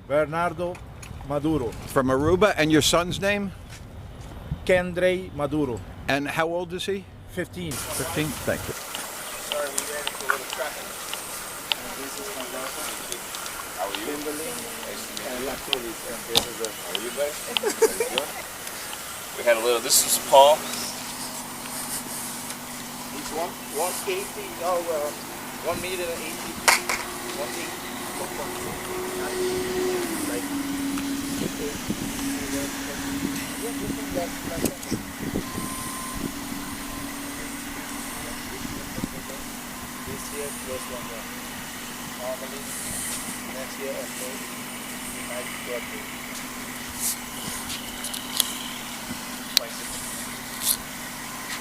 Bernardo Maduro. From Aruba. And your son's name? Kendrey Maduro. And how old is he? 15. 15? Thank you. Sorry, we ran into a little traffic. This is my girlfriend. How are you? Kimberly. Nice to meet you. How are you guys? Very good. We had a little, this is Paul. He's 180, 1 meter and 80. 180. This year plus 1 year. Normally, next year or so, we might go to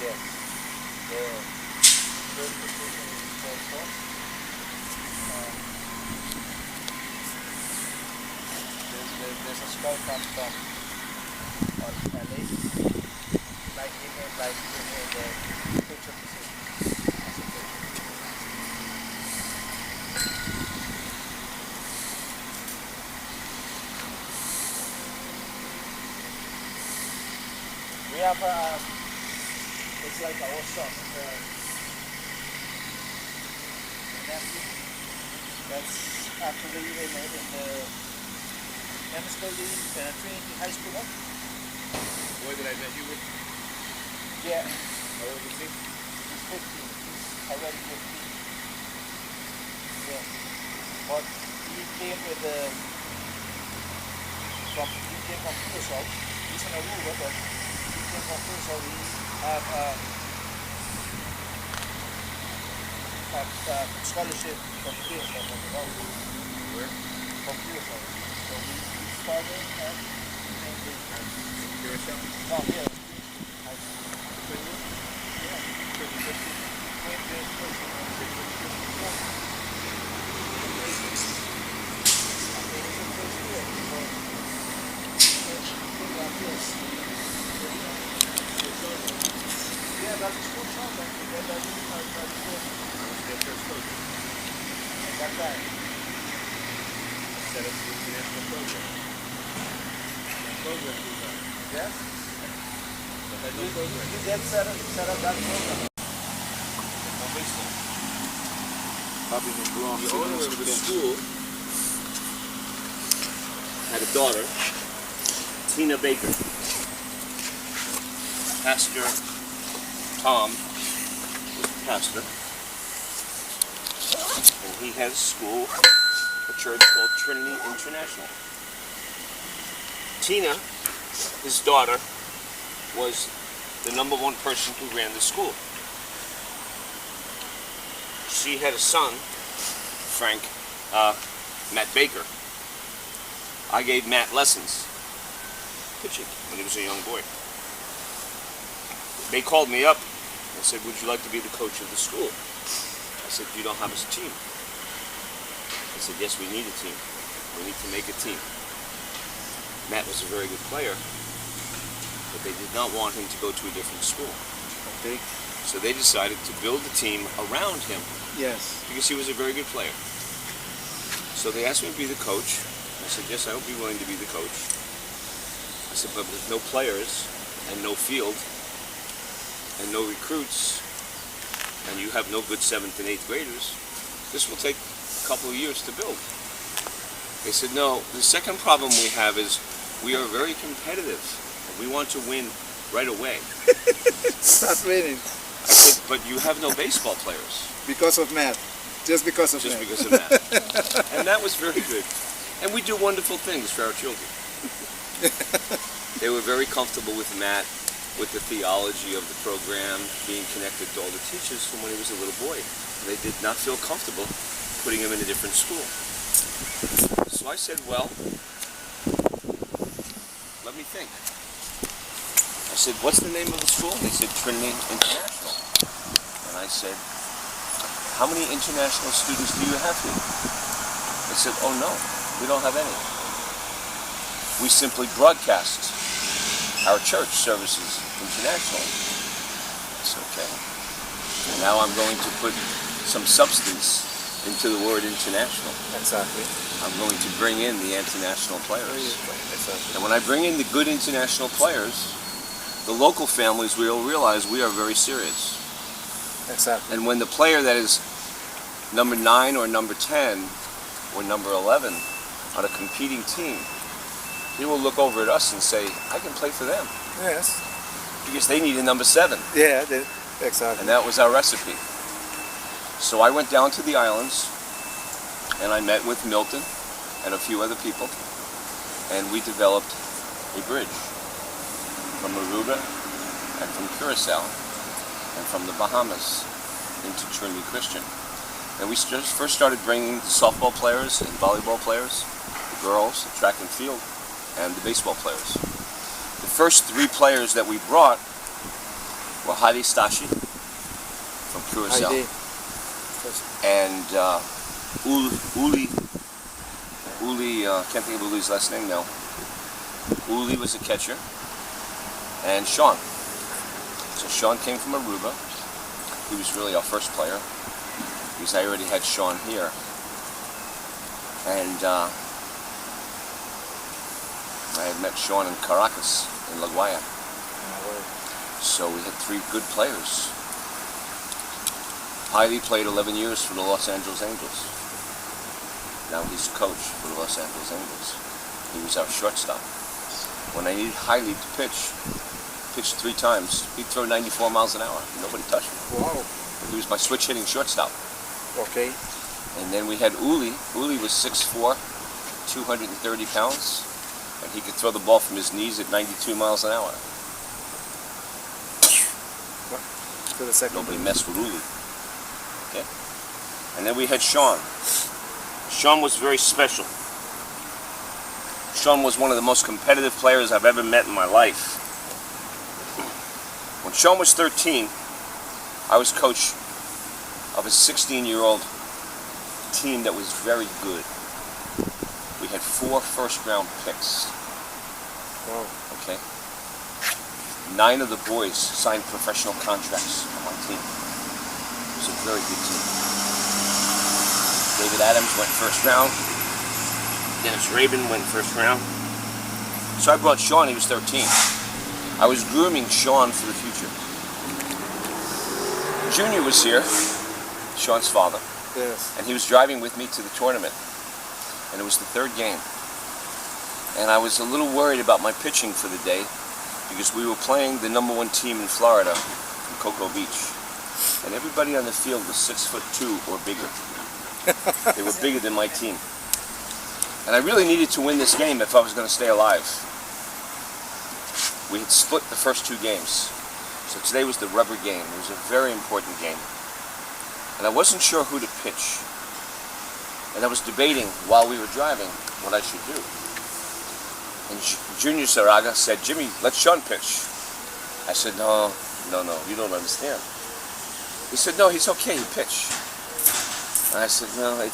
yes. The first position is 4-4. There's a scout come from LA. Like him in the picture position. As a coach. We have it's like our son, nephew. That's actually in the chemical Trinity High School. Boy, that I met you with. Yeah. How old is he? He's 15. He's already 15. Yeah. But he came from Curacao. He's in Aruba, but he came from Curacao. He have scholarship from Curacao. Where? From Curacao. So he started at Curacao? no, here. Yeah, that's a school song. That's Their first coach. right. Set up the international program. Program was on. Yes? But had no program. You get set up that program. No baseball. The The owner of the school had a daughter, Tina Baker. Pastor Tom was the pastor, and he has a school, a church called Trinity International. Tina, his daughter, was the #1 person who ran the school. She had a son, Frank, Matt Baker. I gave Matt lessons, pitching, when he was a young boy. They called me up and said, would you like to be the coach of the school? I said, you don't have a team. I said, yes, we need a team. We need to make a team. Matt was a very good player, but they did not want him to go to a different school. Okay. So they decided to build a team around him Yes. because he was a very good player. So they asked me to be the coach. I said, yes, I would be willing to be the coach. I said, but with no players and no field and no recruits, and you have no good 7th and 8th graders, this will take a couple of years to build. They said, no, the second problem we have is we are very competitive. And we want to win right away. Start winning. I said, but you have no baseball players. Because of Matt. Just because of Just Matt. because of that. And that was very good. And we do wonderful things for our children. They were very comfortable with Matt, with the theology of the program, being connected to all the teachers from when he was a little boy. And they did not feel comfortable putting him in a different school. So I said, well, let me think. I said, what's the name of the school? They said, Trinity International. And I said, how many international students do you have here? They said, oh no, we don't have any. We simply broadcast our church services internationally. It's okay. And now I'm going to put some substance into the word international. Exactly. I'm going to bring in the international players. Exactly. And when I bring in the good international players, the local families will realize we are very serious. Exactly. And when the player that is number 9 or number 10 or number 11 on a competing team, he will look over at us and say, I can play for them. Yes. Because they need a number 7. Yeah, exactly. And that was our recipe. So I went down to the islands and I met with Milton and a few other people, and we developed a bridge from Aruba and from Curacao and from the Bahamas into Trinity Christian. And we just first started bringing the softball players and volleyball players, the girls, the track and field, and the baseball players. The first 3 players that we brought were Heidi Stashi from Curacao ID. and Uli, can't think of Uli's last name now. Uli was a catcher, and Sean. So Sean came from Aruba. He was really our first player, because I already had Sean here. And I had met Sean in Caracas, in La Guaya. So we had 3 good players. Heidi played 11 years for the Los Angeles Angels. Now he's coach for the Los Angeles Angels. He was our shortstop. When I needed Heidi to pitched 3 times, he'd throw 94 miles an hour. Nobody touched him. Wow. He was my switch hitting shortstop. Okay. And then we had Uli. Uli was 6'4", 230 pounds, and he could throw the ball from his knees at 92 miles an hour. To the second. Nobody messed with Uli. Okay. And then we had Sean. Sean was very special. Sean was one of the most competitive players I've ever met in my life. When Sean was 13, I was coach of a 16-year-old team that was very good. We had 4 first-round picks. Wow. Okay. 9 of the boys signed professional contracts on my team. It was a very good team. David Adams went first round. Dennis Rabin went first round. So I brought Sean, he was 13. I was grooming Sean for the future. Junior was here, Sean's father, Yes. and he was driving with me to the tournament. And it was the 3rd game. And I was a little worried about my pitching for the day, because we were playing the number 1 team in Florida, in Cocoa Beach. And everybody on the field was 6'2" or bigger. They were bigger than my team. And I really needed to win this game if I was going to stay alive. We had split the first 2 games. So today was the rubber game. It was a very important game. And I wasn't sure who to pitch. And I was debating while we were driving what I should do. And Junior Saraga said, Jimmy, let Sean pitch. I said, no, you don't understand. He said, no, he's okay, he pitched. And I said, no, I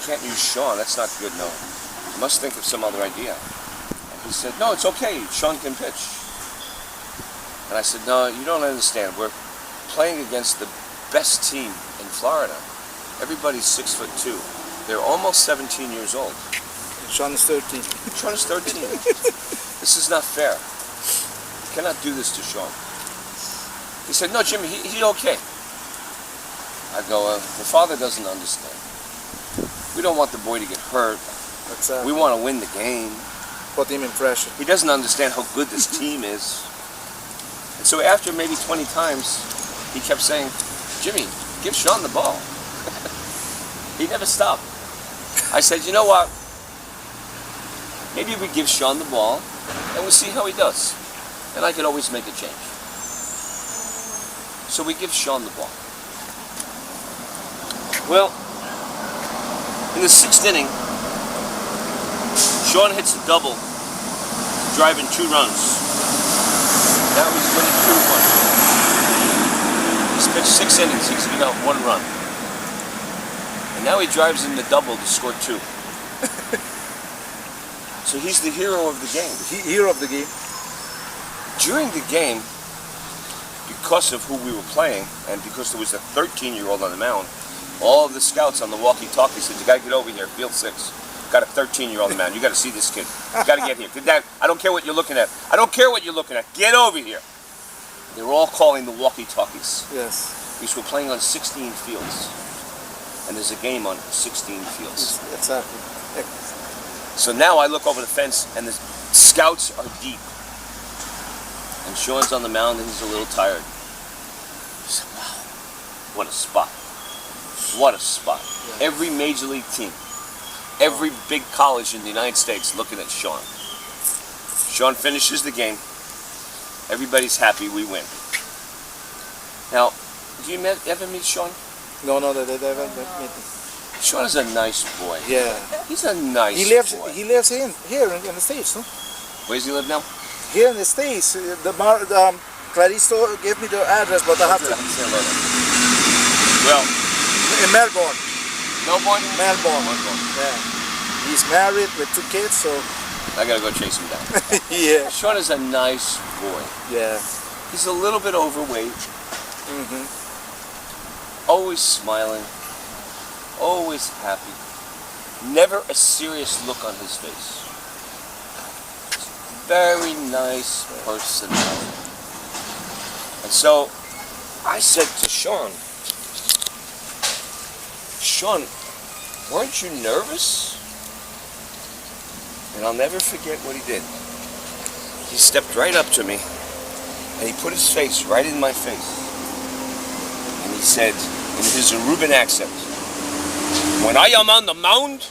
can't use Sean, that's not good, no. You must think of some other idea. And he said, no, it's okay, Sean can pitch. And I said, no, you don't understand. We're playing against the best team in Florida. Everybody's 6'2". They're almost 17 years old. Sean is 13. Sean is 13. This is not fair. You cannot do this to Sean. He said, no, Jimmy, he's okay. I go, the father doesn't understand. We don't want the boy to get hurt. Exactly. We want to win the game. Put him in pressure. He doesn't understand how good this team is. And so after maybe 20 times, he kept saying, Jimmy, give Sean the ball. He never stopped. I said, you know what? Maybe we give Sean the ball, and we'll see how he does. And I could always make a change. So we give Sean the ball. Well, in the 6th inning, Sean hits a double, driving 2 runs. Now he's winning 2-1. He's pitched 6 innings, he's given out 1 run. And now he drives in the double to score 2. So he's the hero of the game. Hero of the game. During the game, because of who we were playing, and because there was a 13-year-old on the mound, All of the scouts on the walkie-talkie said, "You got to get over here, field 6. Got a 13-year-old man. You got to see this kid. You got to get here. Good dad, I don't care what you're looking at. I don't care what you're looking at. Get over here." They were all calling the walkie-talkies. Yes. Because we're playing on 16 fields. And there's a game on 16 fields. Exactly. So now I look over the fence and the scouts are deep. And Sean's on the mound and he's a little tired. I said, wow, what a spot. What a spot. Yeah. Every major league team, every big college in the United States looking at Sean. Sean finishes the game. Everybody's happy, we win. Now, do you ever meet Sean? No, they haven't met me. Sean is a nice boy. Yeah. He's a nice boy. He lives here in the States, no? Where does he live now? Here in the States. Claristo gave me the address, but I have to. Well, In Melbourne. Melbourne? Melbourne. Yeah. He's married with 2 kids, so. I gotta go chase him down. Yeah. Sean is a nice boy. Yeah. He's a little bit overweight. Always smiling. Always happy. Never a serious look on his face. Very nice personality. And so I said to Sean, "Sean, weren't you nervous?" And I'll never forget what he did. He stepped right up to me and he put his face right in my face. And he said in his Aruban accent, "When I am on the mound,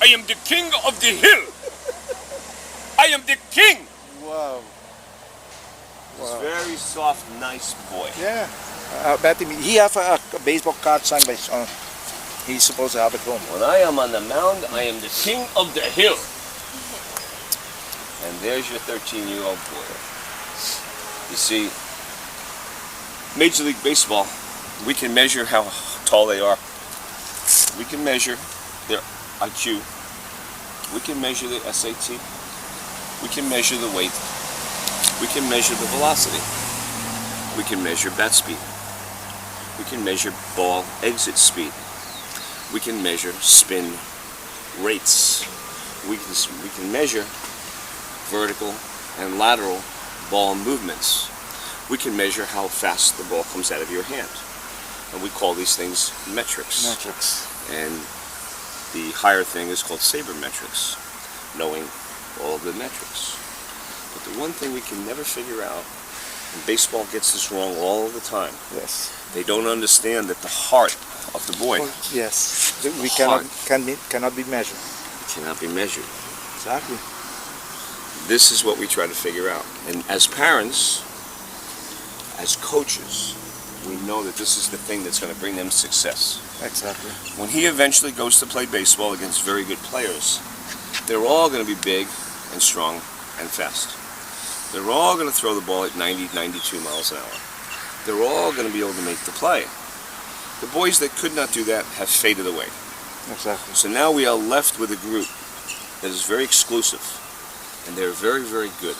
I am the king of the hill. I am the king." Wow. He's a very soft, nice boy. Yeah. Bet he have a baseball card signed by Sean. He's supposed to have it home. When I am on the mound, I am the king of the hill. And there's your 13-year-old boy. You see, Major League Baseball, we can measure how tall they are. We can measure their IQ. We can measure the SAT. We can measure the weight. We can measure the velocity. We can measure bat speed. We can measure ball exit speed. We can measure spin rates. We can measure vertical and lateral ball movements. We can measure how fast the ball comes out of your hand. And we call these things metrics. And the higher thing is called sabermetrics, knowing all the metrics. But the one thing we can never figure out, and baseball gets this wrong all the time, Yes. they don't understand that the heart of the boy Yes. We Heart. cannot be measured. cannot be measured. Exactly. This is what we try to figure out. And as parents, as coaches, we know that this is the thing that's going to bring them success. Exactly. When he eventually goes to play baseball against very good players, they're all going to be big and strong and fast. They're all going to throw the ball at 90, 92 miles an hour. They're all going to be able to make the play. The boys that could not do that have faded away. Exactly. So now we are left with a group that is very exclusive, and they're very, very good.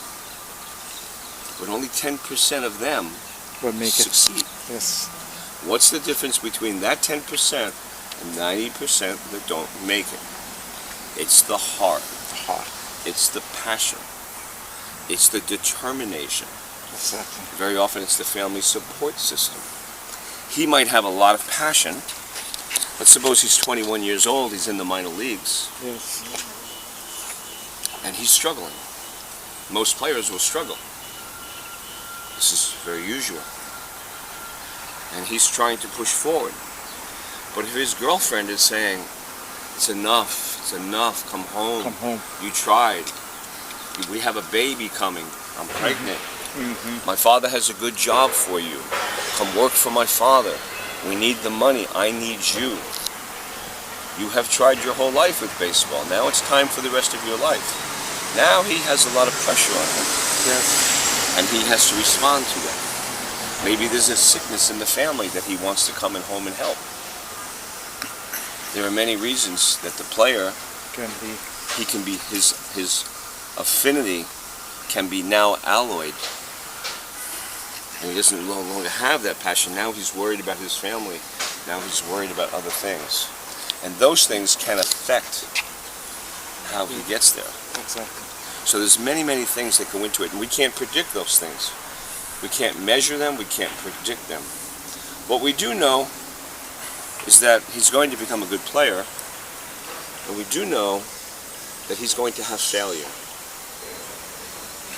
But only 10% of them We'll make it. succeed. Yes. What's the difference between that 10% and 90% that don't make it? It's the heart. Heart. It's the passion. It's the determination. Exactly. Very often it's the family support system. He might have a lot of passion, but suppose he's 21 years old, he's in the minor leagues, Yes. and he's struggling. Most players will struggle. This is very usual. And he's trying to push forward. But if his girlfriend is saying, it's enough, come home. Come home. You tried. We have a baby coming. I'm pregnant. Mm-hmm. My father has a good job for you. Come work for my father. We need the money. I need you. You have tried your whole life with baseball. Now it's time for the rest of your life. Now he has a lot of pressure on him. Yes. And he has to respond to that. Maybe there's a sickness in the family that he wants to come in home and help. There are many reasons that the player, his affinity can be now alloyed. And he doesn't no longer have that passion. Now he's worried about his family. Now he's worried about other things. And those things can affect how he gets there. Exactly. So there's many, many things that go into it, and we can't predict those things. We can't measure them, we can't predict them. What we do know is that he's going to become a good player, and we do know that he's going to have failure.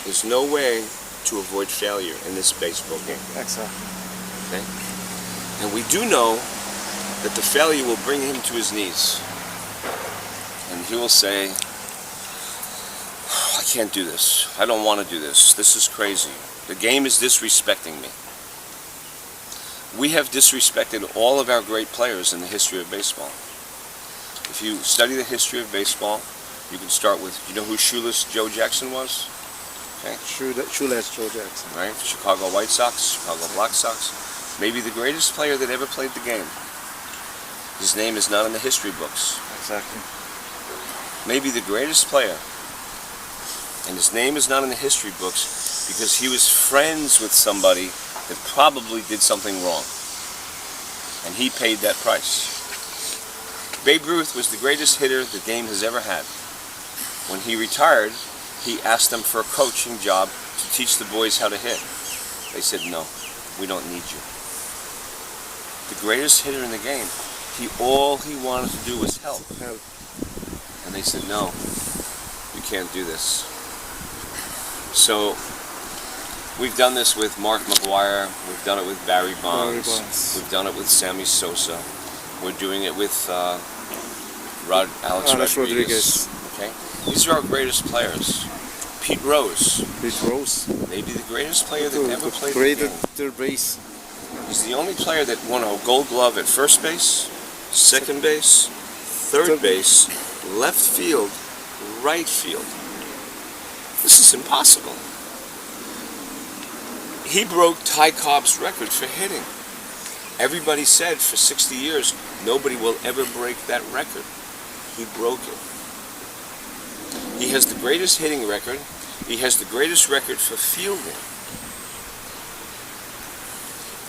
There's no way to avoid failure in this baseball game. Exactly. Okay? And we do know that the failure will bring him to his knees. And he will say, I can't do this. I don't want to do this. This is crazy. The game is disrespecting me. We have disrespected all of our great players in the history of baseball. If you study the history of baseball, you can start with, you know who Shoeless Joe Jackson was? Okay. Shoeless Joe Jackson. Right? Chicago White Sox, Chicago Black Sox. Maybe the greatest player that ever played the game. His name is not in the history books. Exactly. Maybe the greatest player, and his name is not in the history books because he was friends with somebody that probably did something wrong. And he paid that price. Babe Ruth was the greatest hitter the game has ever had. When he retired, he asked them for a coaching job to teach the boys how to hit. They said, no, we don't need you. The greatest hitter in the game, all he wanted to do was help. And they said, no, you can't do this. So we've done this with Mark McGwire, we've done it with Barry Bonds, we've done it with Sammy Sosa, we're doing it with Alex Rodriguez. Okay? These are our greatest players. Pete Rose. Maybe the greatest player that ever played the game. Third base. He's the only player that won a Gold Glove at first base, second base, third base, left field, right field. This is impossible. He broke Ty Cobb's record for hitting. Everybody said for 60 years, nobody will ever break that record. He broke it. He has the greatest hitting record. He has the greatest record for fielding.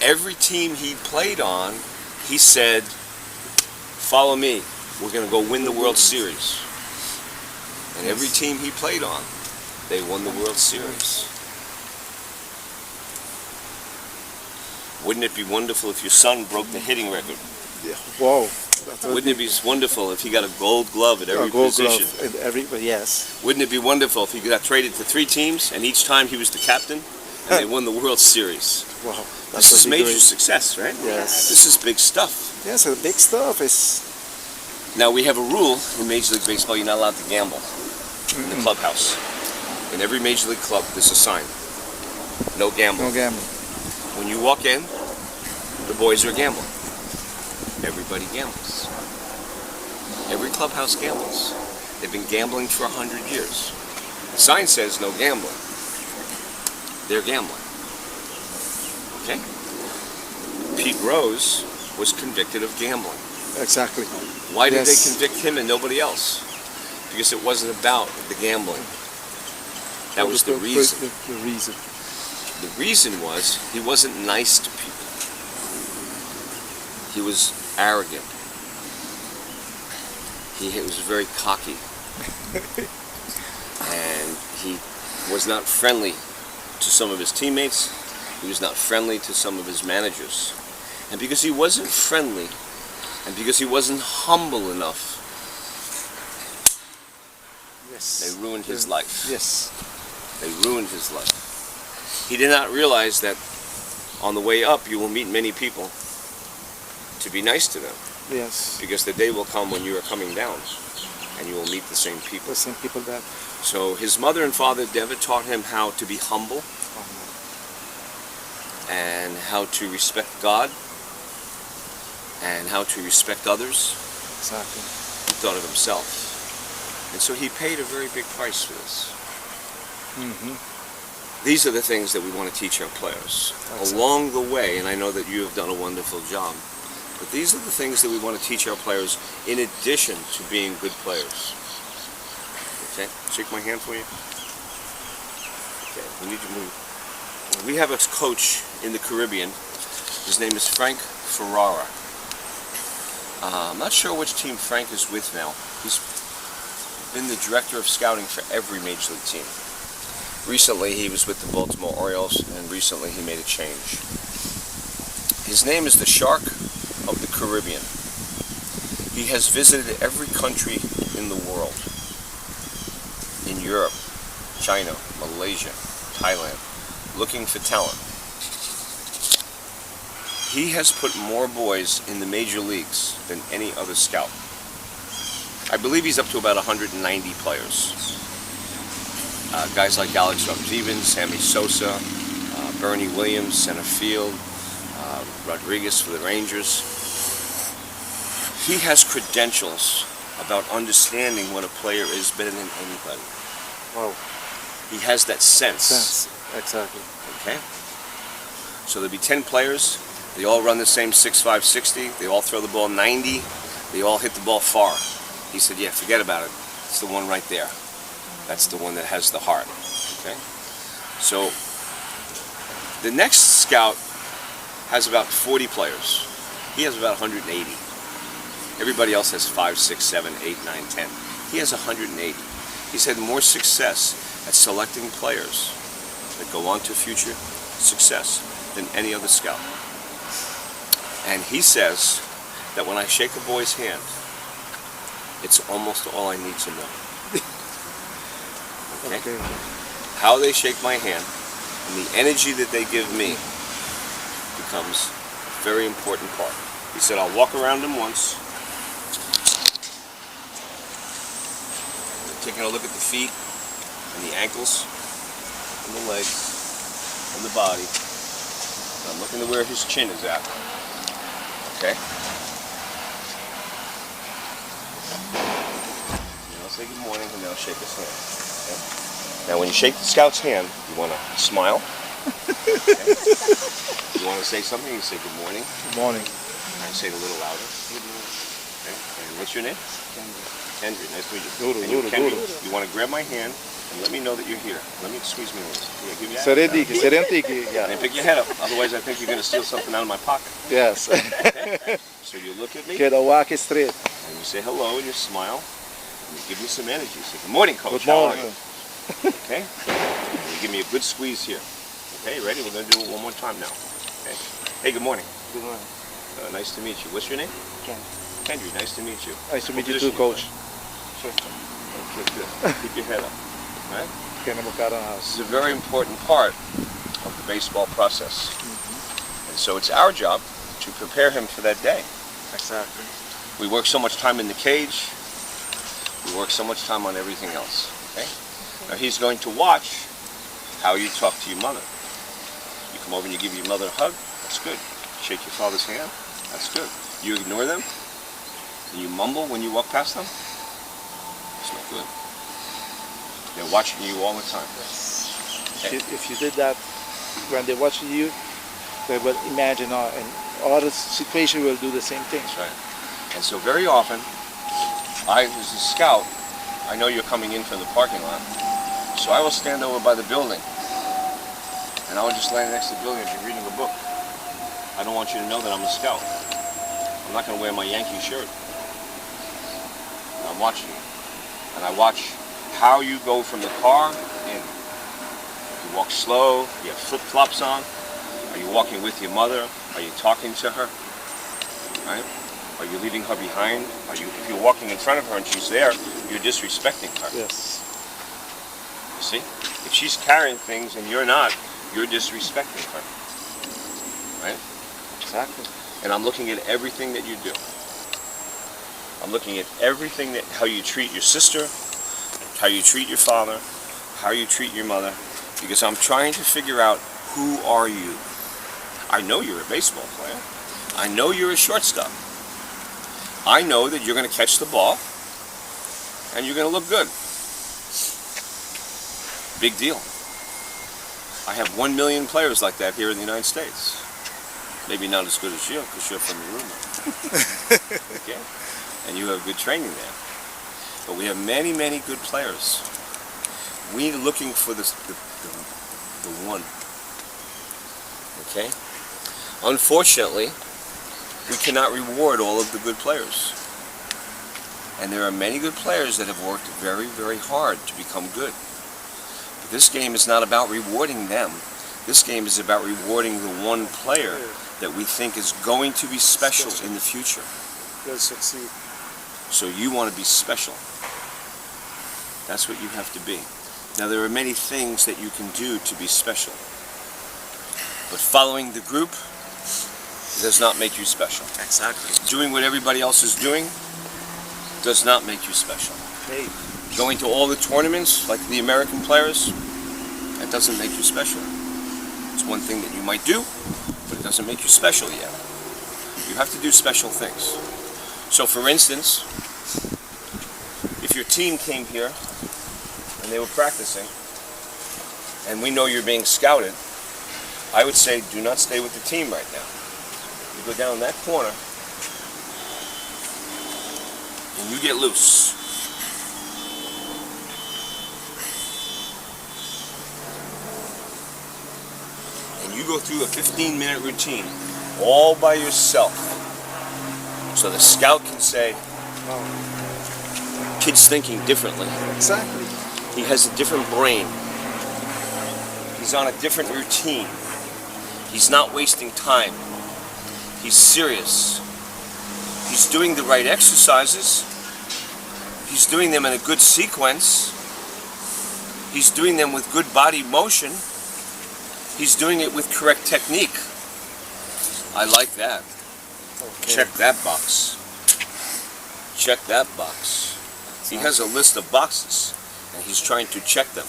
Every team he played on, he said, follow me. We're going to go win the World Series. And every team he played on, they won the World Series. Wouldn't it be wonderful if your son broke the hitting record? Yeah. Wow. Wouldn't it be wonderful if he got a Gold Glove at every position? Yes. Wouldn't it be wonderful if he got traded to 3 teams and each time he was the captain and they won the World Series? Wow. This is major success, right? Yes. This is big stuff. Yes, the big stuff is... Now we have a rule in Major League Baseball, you're not allowed to gamble in the clubhouse. In every Major League club, there's a sign. No gambling. No gambling. When you walk in, the boys are gambling. Everybody gambles. Every clubhouse gambles. They've been gambling for 100 years. The sign says no gambling. They're gambling. Okay? Pete Rose was convicted of gambling. Exactly. Why did they convict him and nobody else? Because it wasn't about the gambling. That was the reason. The reason. The reason was he wasn't nice to people. He was arrogant. He was very cocky. And he was not friendly to some of his teammates. He was not friendly to some of his managers. And because he wasn't friendly, and because he wasn't humble enough, they ruined his life. Yes. They ruined his life. He did not realize that on the way up you will meet many people to be nice to them. Yes. Because the day will come when you are coming down and you will meet the same people. The same people that... So his mother and father never taught him how to be humble and how to respect God and how to respect others. Exactly. He thought of himself. And so he paid a very big price for this. These are the things that we want to teach our players along the way, and I know that you have done a wonderful job. But these are the things that we want to teach our players in addition to being good players. Okay? Shake my hand for you. Okay, we need to move. We have a coach in the Caribbean. His name is Frank Ferrara. I'm not sure which team Frank is with now. He's been the director of scouting for every major league team. Recently he was with the Baltimore Orioles, and recently he made a change. His name is the Shark of the Caribbean. He has visited every country in the world. In Europe, China, Malaysia, Thailand, looking for talent. He has put more boys in the major leagues than any other scout. I believe he's up to about 190 players. Guys like Alex Rodriguez, Sammy Sosa, Bernie Williams, center field, Rodriguez for the Rangers. He has credentials about understanding what a player is better than anybody. Wow. He has that sense. Exactly. Okay? So there'll be 10 players. They all run the same 6'5", 60. They all throw the ball 90. They all hit the ball far. He said, yeah, forget about it. It's the one right there. That's the one that has the heart. Okay? So the next scout has about 40 players. He has about 180. Everybody else has 5, 6, 7, 8, 9, 10. He has 180. He's had more success at selecting players that go on to future success than any other scout. And he says that when I shake a boy's hand, it's almost all I need to know. Okay? How they shake my hand and the energy that they give me becomes a very important part. He said, I'll walk around them once, taking a look at the feet and the ankles and the legs and the body. And I'm looking to where his chin is at. Okay? And I'll say good morning and then I'll shake his hand. Okay? Now when you shake the scout's hand, you want to smile. Okay? You want to say something, you say good morning. Good morning. I say it a little louder. Good morning. Okay? And what's your name? Kendry. Nice to meet you. And you, Kendry, you want to grab my hand and let me know that you're here. Let me squeeze me a little. Yeah, give me that. And pick your head up. Otherwise, I think you're going to steal something out of my pocket. Yes. Okay? So you look at me. Get a walk straight. And you say hello and you smile. And you give me some energy. You say, good morning, Coach. Good morning. How are you? Okay? And you give me a good squeeze here. Okay, ready? We're going to do it one more time now. Okay? Hey, good morning. Good morning. Nice to meet you. What's your name? Kendry. Nice to meet you. Nice to meet you What too, position Coach. Okay, good. Keep your head up. All right? This is a very important part of the baseball process. And so it's our job to prepare him for that day. Exactly. We work so much time in the cage. We work so much time on everything else. Okay? Now he's going to watch how you talk to your mother. You come over and you give your mother a hug. That's good. Shake your father's hand. That's good. You ignore them and you mumble when you walk past them. It's not good. They're watching you all the time. Okay? If you did that when they're watching you, they will imagine and all the situation will do the same thing. That's right. And so very often, I, as a scout, I know you're coming in from the parking lot, so I will stand over by the building, and I will just stand next to the building and be reading a book. I don't want you to know that I'm a scout. I'm not going to wear my Yankee shirt. I'm watching you. And I watch how you go from the car in. You walk slow, you have flip-flops on. Are you walking with your mother? Are you talking to her? Right? Are you leaving her behind? If you're walking in front of her and she's there, you're disrespecting her. Yes. You see? If she's carrying things and you're not, you're disrespecting her. Right? Exactly. And I'm looking at everything that you do. I'm looking at everything how you treat your sister, how you treat your father, how you treat your mother, because I'm trying to figure out who are you. I know you're a baseball player. I know you're a shortstop. I know that you're going to catch the ball and you're going to look good. Big deal. I have 1 million players like that here in the United States. Maybe not as good as you, because you're from Aruba. Okay? And you have good training there. But we have many, many good players. We're looking for the one. Okay? Unfortunately, we cannot reward all of the good players. And there are many good players that have worked very, very hard to become good. But this game is not about rewarding them. This game is about rewarding the one player that we think is going to be special in the future. Will succeed. So you want to be special. That's what you have to be. Now there are many things that you can do to be special. But following the group does not make you special. Exactly. Doing what everybody else is doing does not make you special. Hey. Going to all the tournaments like the American players, that doesn't make you special. It's one thing that you might do, but it doesn't make you special yet. You have to do special things. So for instance, if your team came here and they were practicing, and we know you're being scouted, I would say do not stay with the team right now. You go down that corner and you get loose. And you go through a 15-minute routine all by yourself. So the scout can say, kid's thinking differently. Exactly. He has a different brain. He's on a different routine. He's not wasting time. He's serious. He's doing the right exercises. He's doing them in a good sequence. He's doing them with good body motion. He's doing it with correct technique. I like that. Okay. Check that box. Check that box. He has a list of boxes, and he's trying to check them.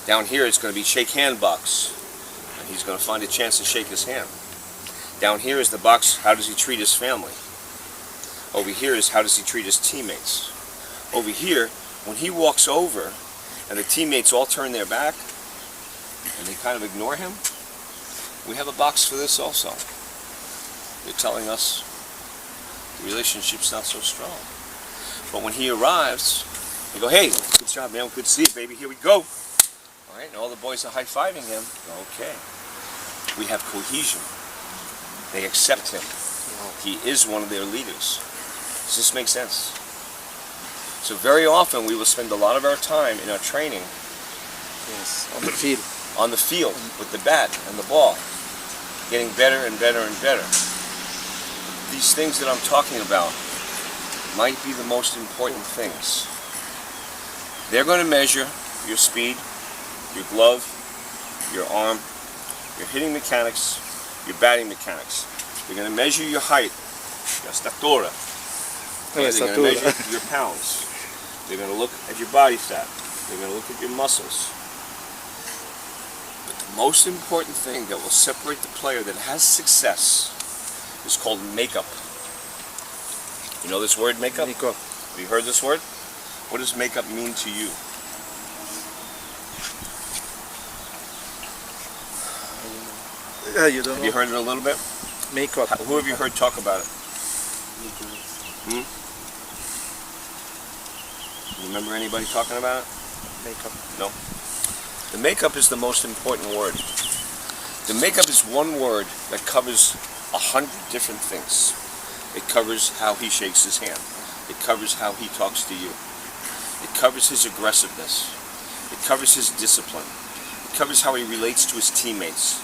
Down here it's going to be shake hand box, and he's going to find a chance to shake his hand. Down here is the box, how does he treat his family? Over here is how does he treat his teammates? Over here, when he walks over and the teammates all turn their back and they kind of ignore him, we have a box for this also. They're telling us the relationship's not so strong. But when he arrives, they go, hey, good job, man, good to see you, baby, here we go. All right, and all the boys are high-fiving him. Okay. We have cohesion. They accept him. He is one of their leaders. Does this make sense? So very often we will spend a lot of our time in our training Yes, on the field. on the field with the bat and the ball, getting better and better and better. These things that I'm talking about might be the most important things. They're going to measure your speed, your glove, your arm, your hitting mechanics, your batting mechanics. They're going to measure your height, your estatura. They're going to measure your pounds. They're going to look at your body fat. They're going to look at your muscles. But the most important thing that will separate the player that has success is called makeup. You know this word, makeup? Makeup. Have you heard this word? What does makeup mean to you? You don't Have you know? heard it a little bit? Makeup. Who have you heard talk about it? Remember anybody talking about it? Makeup. No. The makeup is the most important word. The makeup is one word that covers 100 different things. It covers how he shakes his hand. It covers how he talks to you. It covers his aggressiveness. It covers his discipline. It covers how he relates to his teammates.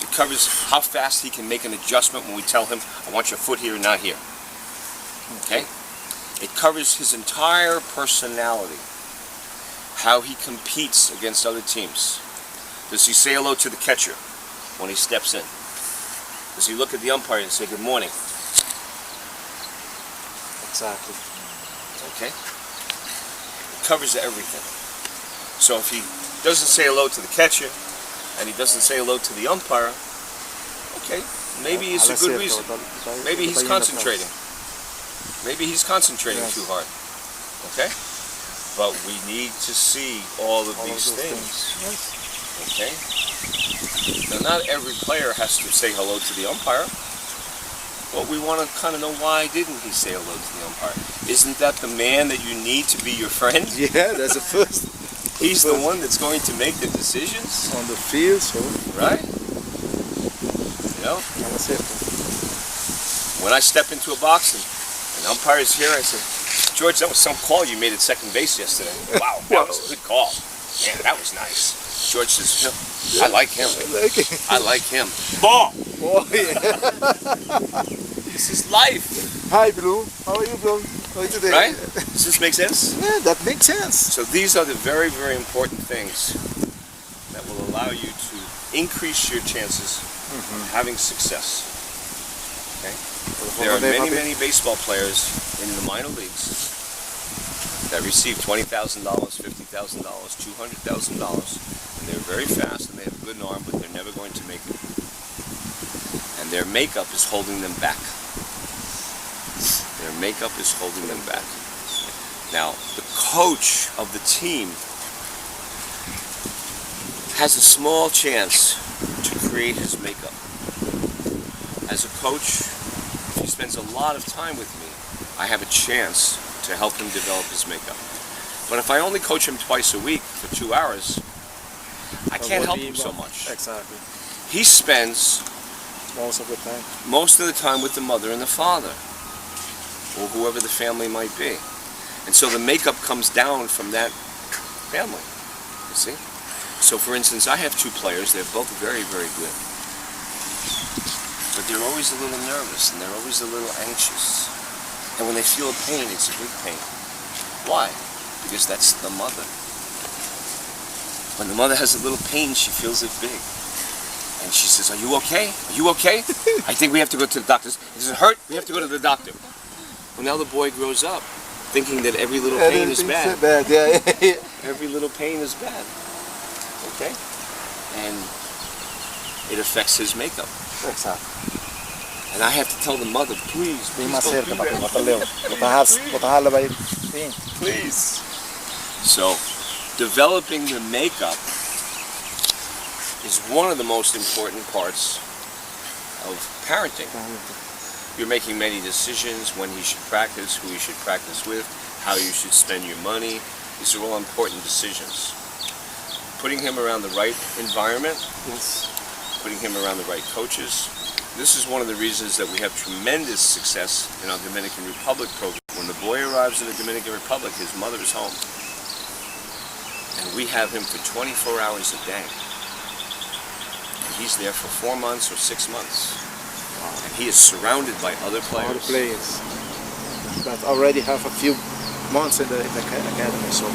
It covers how fast he can make an adjustment when we tell him, I want your foot here, not here. Okay? It covers his entire personality. How he competes against other teams. Does he say hello to the catcher when he steps in? Does he look at the umpire and say good morning? Exactly. Okay? It covers everything. So if he doesn't say hello to the catcher and he doesn't say hello to the umpire, okay, maybe it's a good reason. Maybe he's concentrating. Maybe he's concentrating too hard. Okay? But we need to see all of these things. Okay? Now not every player has to say hello to the umpire. But we want to kind of know why didn't he say hello to the umpire? Isn't that the man that you need to be your friend? Yeah, that's the first. He's the one that's going to make the decisions. On the field, so. Right? You know? That's it. When I step into a box and an umpire's here, I say, George, that was some call you made at second base yesterday. Wow, that was a good call. Man, that was nice. George says, I like him. I like him. Ball! Oh, yeah. This is life. Hi, Blue. How are you, Blue? How are you today? Right? Does this make sense? Yeah, that makes sense. So these are the very, very important things that will allow you to increase your chances of having success. Okay? There are many, many baseball players in the minor leagues that receive $20,000, $50,000, $200,000, and they're very fast and they have a good arm, but they're never going to make it. And their makeup is holding them back. Their makeup is holding them back. Now, the coach of the team has a small chance to create his makeup. As a coach, if he spends a lot of time with me, I have a chance to help him develop his makeup. But if I only coach him twice a week for 2 hours, I can't help him so much. Exactly. He spends Most of the time with the mother and the father, or whoever the family might be. And so the makeup comes down from that family, you see? So for instance, I have 2 players, they're both very, very good. But they're always a little nervous and they're always a little anxious. And when they feel a pain, it's a big pain. Why? Because that's the mother. When the mother has a little pain, she feels it big. And she says, are you okay? Are you okay? I think we have to go to the doctor. Does it hurt? We have to go to the doctor. Well, now the boy grows up thinking that every little pain is bad. Every little pain is bad. Okay? And it affects his makeup. Exactly. And I have to tell the mother, please, Be please más don't cerca, do papi. that. Bota Leo. Bota vai bem. Please. So, developing the makeup is one of the most important parts of parenting. You're making many decisions, when he should practice, who he should practice with, how you should spend your money. These are all important decisions. Putting him around the right environment, Yes. putting him around the right coaches. This is one of the reasons that we have tremendous success in our Dominican Republic program. When the boy arrives in the Dominican Republic, his mother is home. And we have him for 24 hours a day. And he's there for 4 months or 6 months. And he is surrounded by other All the players. players that already have a few months in the academy, so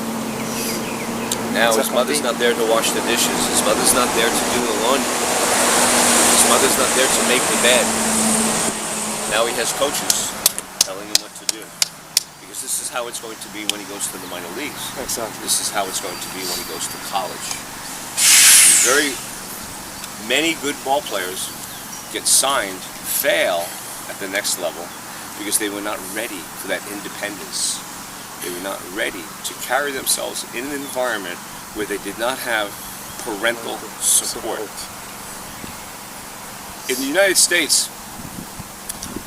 Now It's his a mother's complete- not there to wash the dishes. His mother's not there to do the laundry. His mother's not there to make the bed. Now he has coaches telling him what to do. Because this is how it's going to be when he goes to the minor leagues. exactly. This is how it's going to be when he goes to college. Many good ball players get signed, fail at the next level because they were not ready for that independence. They were not ready to carry themselves in an environment where they did not have parental support. In the United States,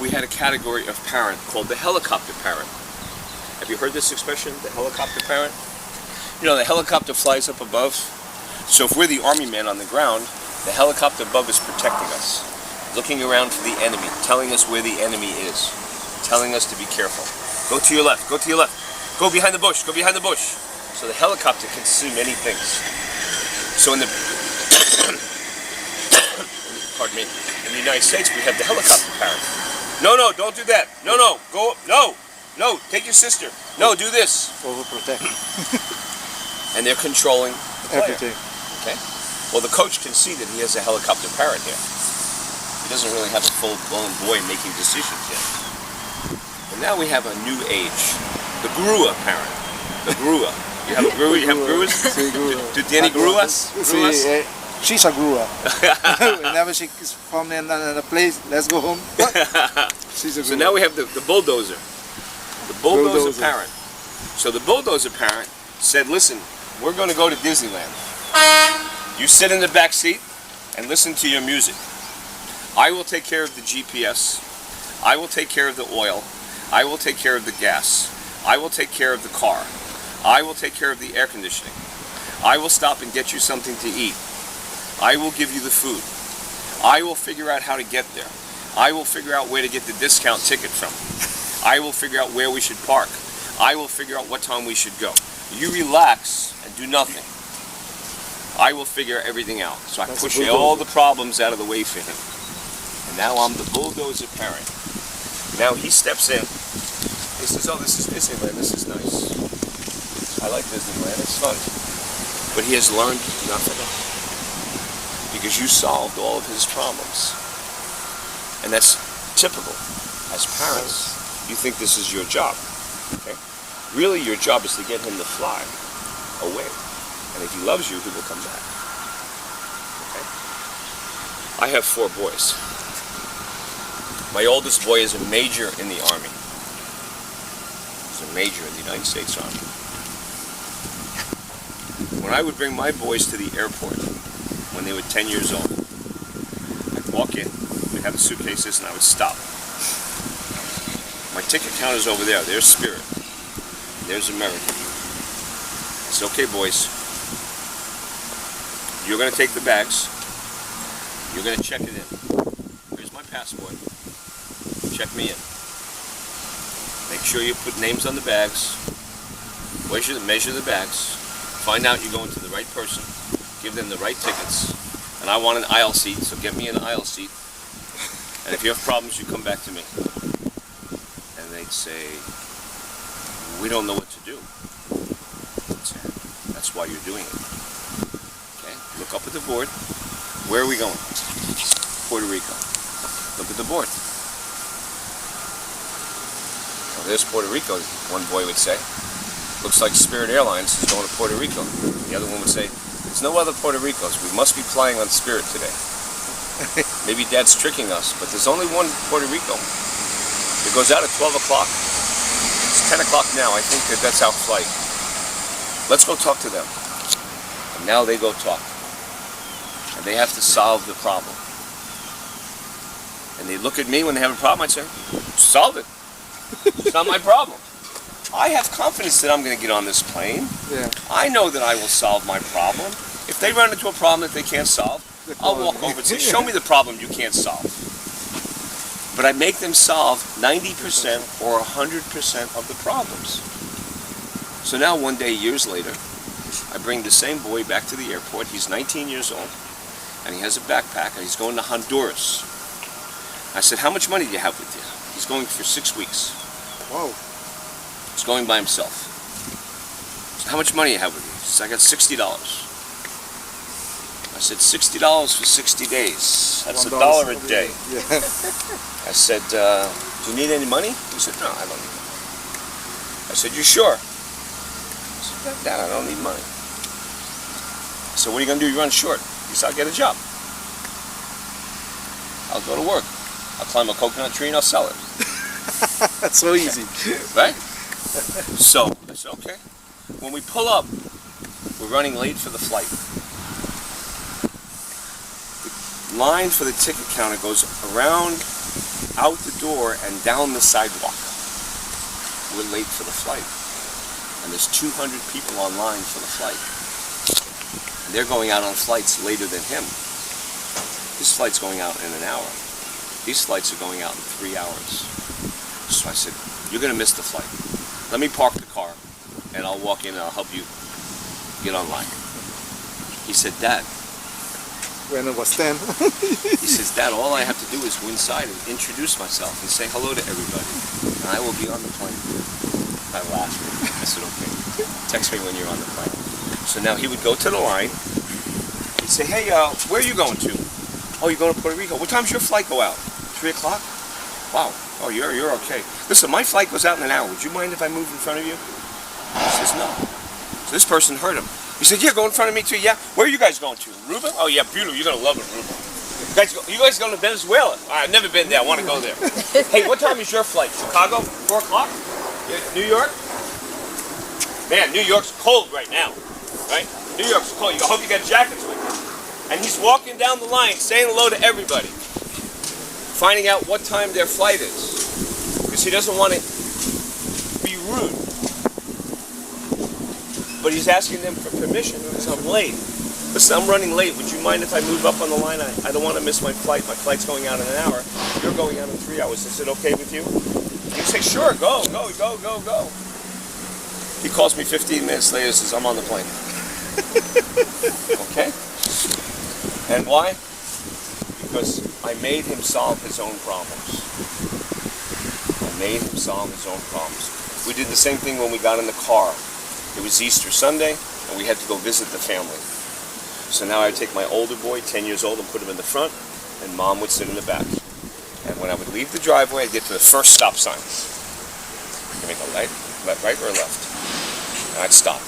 we had a category of parent called the helicopter parent. Have you heard this expression, the helicopter parent? You know, the helicopter flies up above. So if we're the army man on the ground, the helicopter above is protecting us, looking around for the enemy, telling us where the enemy is, telling us to be careful. Go to your left, go to your left. Go behind the bush, go behind the bush. So the helicopter can see many things. So in the pardon me, in the United States we have the helicopter parent. No, no, don't do that. No, no, go, no, no, take your sister. No, do this. Overprotect And they're controlling the player. everything. Okay. Well, the coach can see that he has a helicopter parent here. He doesn't really have a full-blown boy making decisions yet. And now we have a new age, the grua parent. The grua. You have a grua? You have gruas? Sí, grua. Do Danny gruas? Gruas? Sí, she's a grua. Whenever she's from in a place, let's go home. She's a grua. So now we have the bulldozer. The bulldozer Bulldozer. parent. So the bulldozer parent said, listen, we're going to go to Disneyland. You sit in the back seat and listen to your music. I will take care of the GPS. I will take care of the oil. I will take care of the gas. I will take care of the car. I will take care of the air conditioning. I will stop and get you something to eat. I will give you the food. I will figure out how to get there. I will figure out where to get the discount ticket from. I will figure out where we should park. I will figure out what time we should go. You relax and do nothing. I will figure everything out. So I push all the problems out of the way for him. And now I'm the bulldozer parent. Now he steps in. He says, oh, this is Disneyland. This is nice. I like Disneyland. It's fun. But he has learned nothing. Because you solved all of his problems. And that's typical. As parents, you think this is your job. Okay? Really, your job is to get him to fly away. And if he loves you, he will come back. Okay? I have 4 boys. My oldest boy is a major in the Army. He's a major in the United States Army. When I would bring my boys to the airport, when they were 10 years old, I'd walk in, we'd have the suitcases, and I would stop. My ticket counter's over there. There's Spirit. There's American. I said, okay, boys, you're going to take the bags. You're going to check it in. Here's my passport. Check me in. Make sure you put names on the bags. Measure the bags. Find out you're going to the right person. Give them the right tickets. And I want an aisle seat, so get me an aisle seat. And if you have problems, you come back to me. And they'd say, we don't know what to do. That's why you're doing it. Okay? Look up at the board. Where are we going? Puerto Rico. Look at the board. Well, there's Puerto Rico, one boy would say. Looks like Spirit Airlines is going to Puerto Rico. The other one would say, there's no other Puerto Ricos. We must be flying on Spirit today. Maybe Dad's tricking us, but there's only one Puerto Rico. It goes out at 12 o'clock. It's 10 o'clock now. I think that's our flight. Let's go talk to them. And now they go talk. And they have to solve the problem. And they look at me when they have a problem. I'd say, solve it. It's not my problem. I have confidence that I'm going to get on this plane. Yeah. I know that I will solve my problem. If they run into a problem that they can't solve, I'll walk over and say, show me the problem you can't solve. But I make them solve 90% or 100% of the problems. So now one day, years later, I bring the same boy back to the airport. He's 19 years old, and he has a backpack, and he's going to Honduras. I said, how much money do you have with you? He's going for 6 weeks. Whoa. He's going by himself. So how much money do you have with you? He says, I got $60. I said, $60 for 60 days. That's $1 a day. Yeah. I said, do you need any money? He said, no, I don't need money. I said, you sure? I said, Dad, I don't need money. I said, what are you going to do? You run short. He said, I'll get a job. I'll go to work. I'll climb a coconut tree and I'll sell it. That's so easy. Right? So, I said, okay. When we pull up, we're running late for the flight. The line for the ticket counter goes around, out the door, and down the sidewalk. We're late for the flight. And there's 200 people online for the flight. And they're going out on flights later than him. His flight's going out in an hour. These flights are going out in 3 hours. So I said, you're going to miss the flight. Let me park the car, and I'll walk in and I'll help you get online. He said, Dad. When it was 10. He says, Dad, all I have to do is go inside and introduce myself and say hello to everybody. And I will be on the plane. I laughed. I said, okay. Text me when you're on the plane. So now he would go to the line. He'd say, hey, where are you going to? Oh, you're going to Puerto Rico. What time's your flight go out? 3 o'clock? Wow. Oh, you're okay. Listen, my flight goes out in an hour. Would you mind if I move in front of you? He says, no. So this person heard him. He said, yeah, go in front of me too. Yeah. Where are you guys going to? Aruba? Oh, yeah, beautiful. You're going to love Aruba. You guys going to Venezuela? I've never been there. I want to go there. Hey, what time is your flight? Chicago? 4 o'clock? New York? Man, New York's cold right now. Right? New York's cold. I hope you got jackets with you. And he's walking down the line saying hello to everybody. Finding out what time their flight is. Because he doesn't want to be rude. But he's asking them for permission because I'm late. Listen, I'm running late. Would you mind if I move up on the line? I don't want to miss my flight. My flight's going out in an hour. You're going out in 3 hours. Is it okay with you? You say, sure, go. He calls me 15 minutes later and says, I'm on the plane. Okay? And why? Because I made him solve his own problems. We did the same thing when we got in the car. It was Easter Sunday, and we had to go visit the family. So now I take my older boy, 10 years old, and put him in the front, and Mom would sit in the back. And when I would leave the driveway, I'd get to the first stop sign. You make a right or a left. And I'd stop.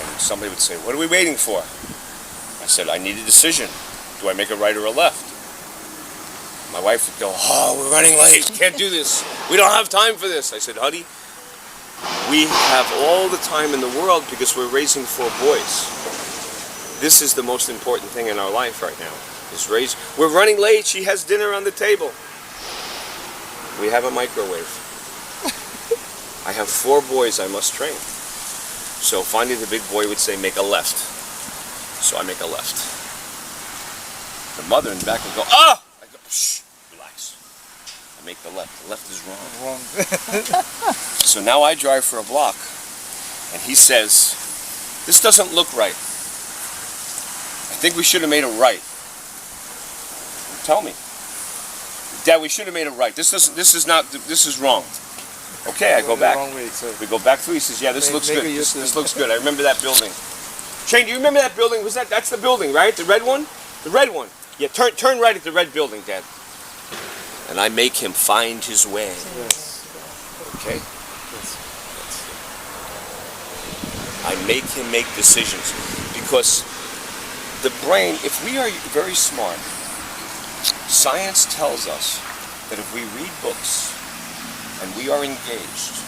And somebody would say, what are we waiting for? I said, I need a decision. Do I make a right or a left? My wife would go, oh, we're running late. Can't do this. We don't have time for this. I said, honey, we have all the time in the world because we're raising 4 boys. This is the most important thing in our life right now. We're running late. She has dinner on the table. We have a microwave. I have 4 boys I must train. So finally the big boy would say, make a left. So I make a left. The mother in the back would go, ah! I go, shh, relax. I make the left. The left is wrong. So now I drive for a block, and he says, this doesn't look right. I think we should have made a right. Tell me. Dad, we should have made a right. This is wrong. Okay, I go back. We go back through. He says, yeah, this looks good. This looks good. I remember that building. Shane, do you remember that building? That's the building, right? The red one? The red one. Yeah, turn right at the red building, Dad. And I make him find his way. Okay? I make him make decisions. Because the brain, if we are very smart, science tells us that if we read books and we are engaged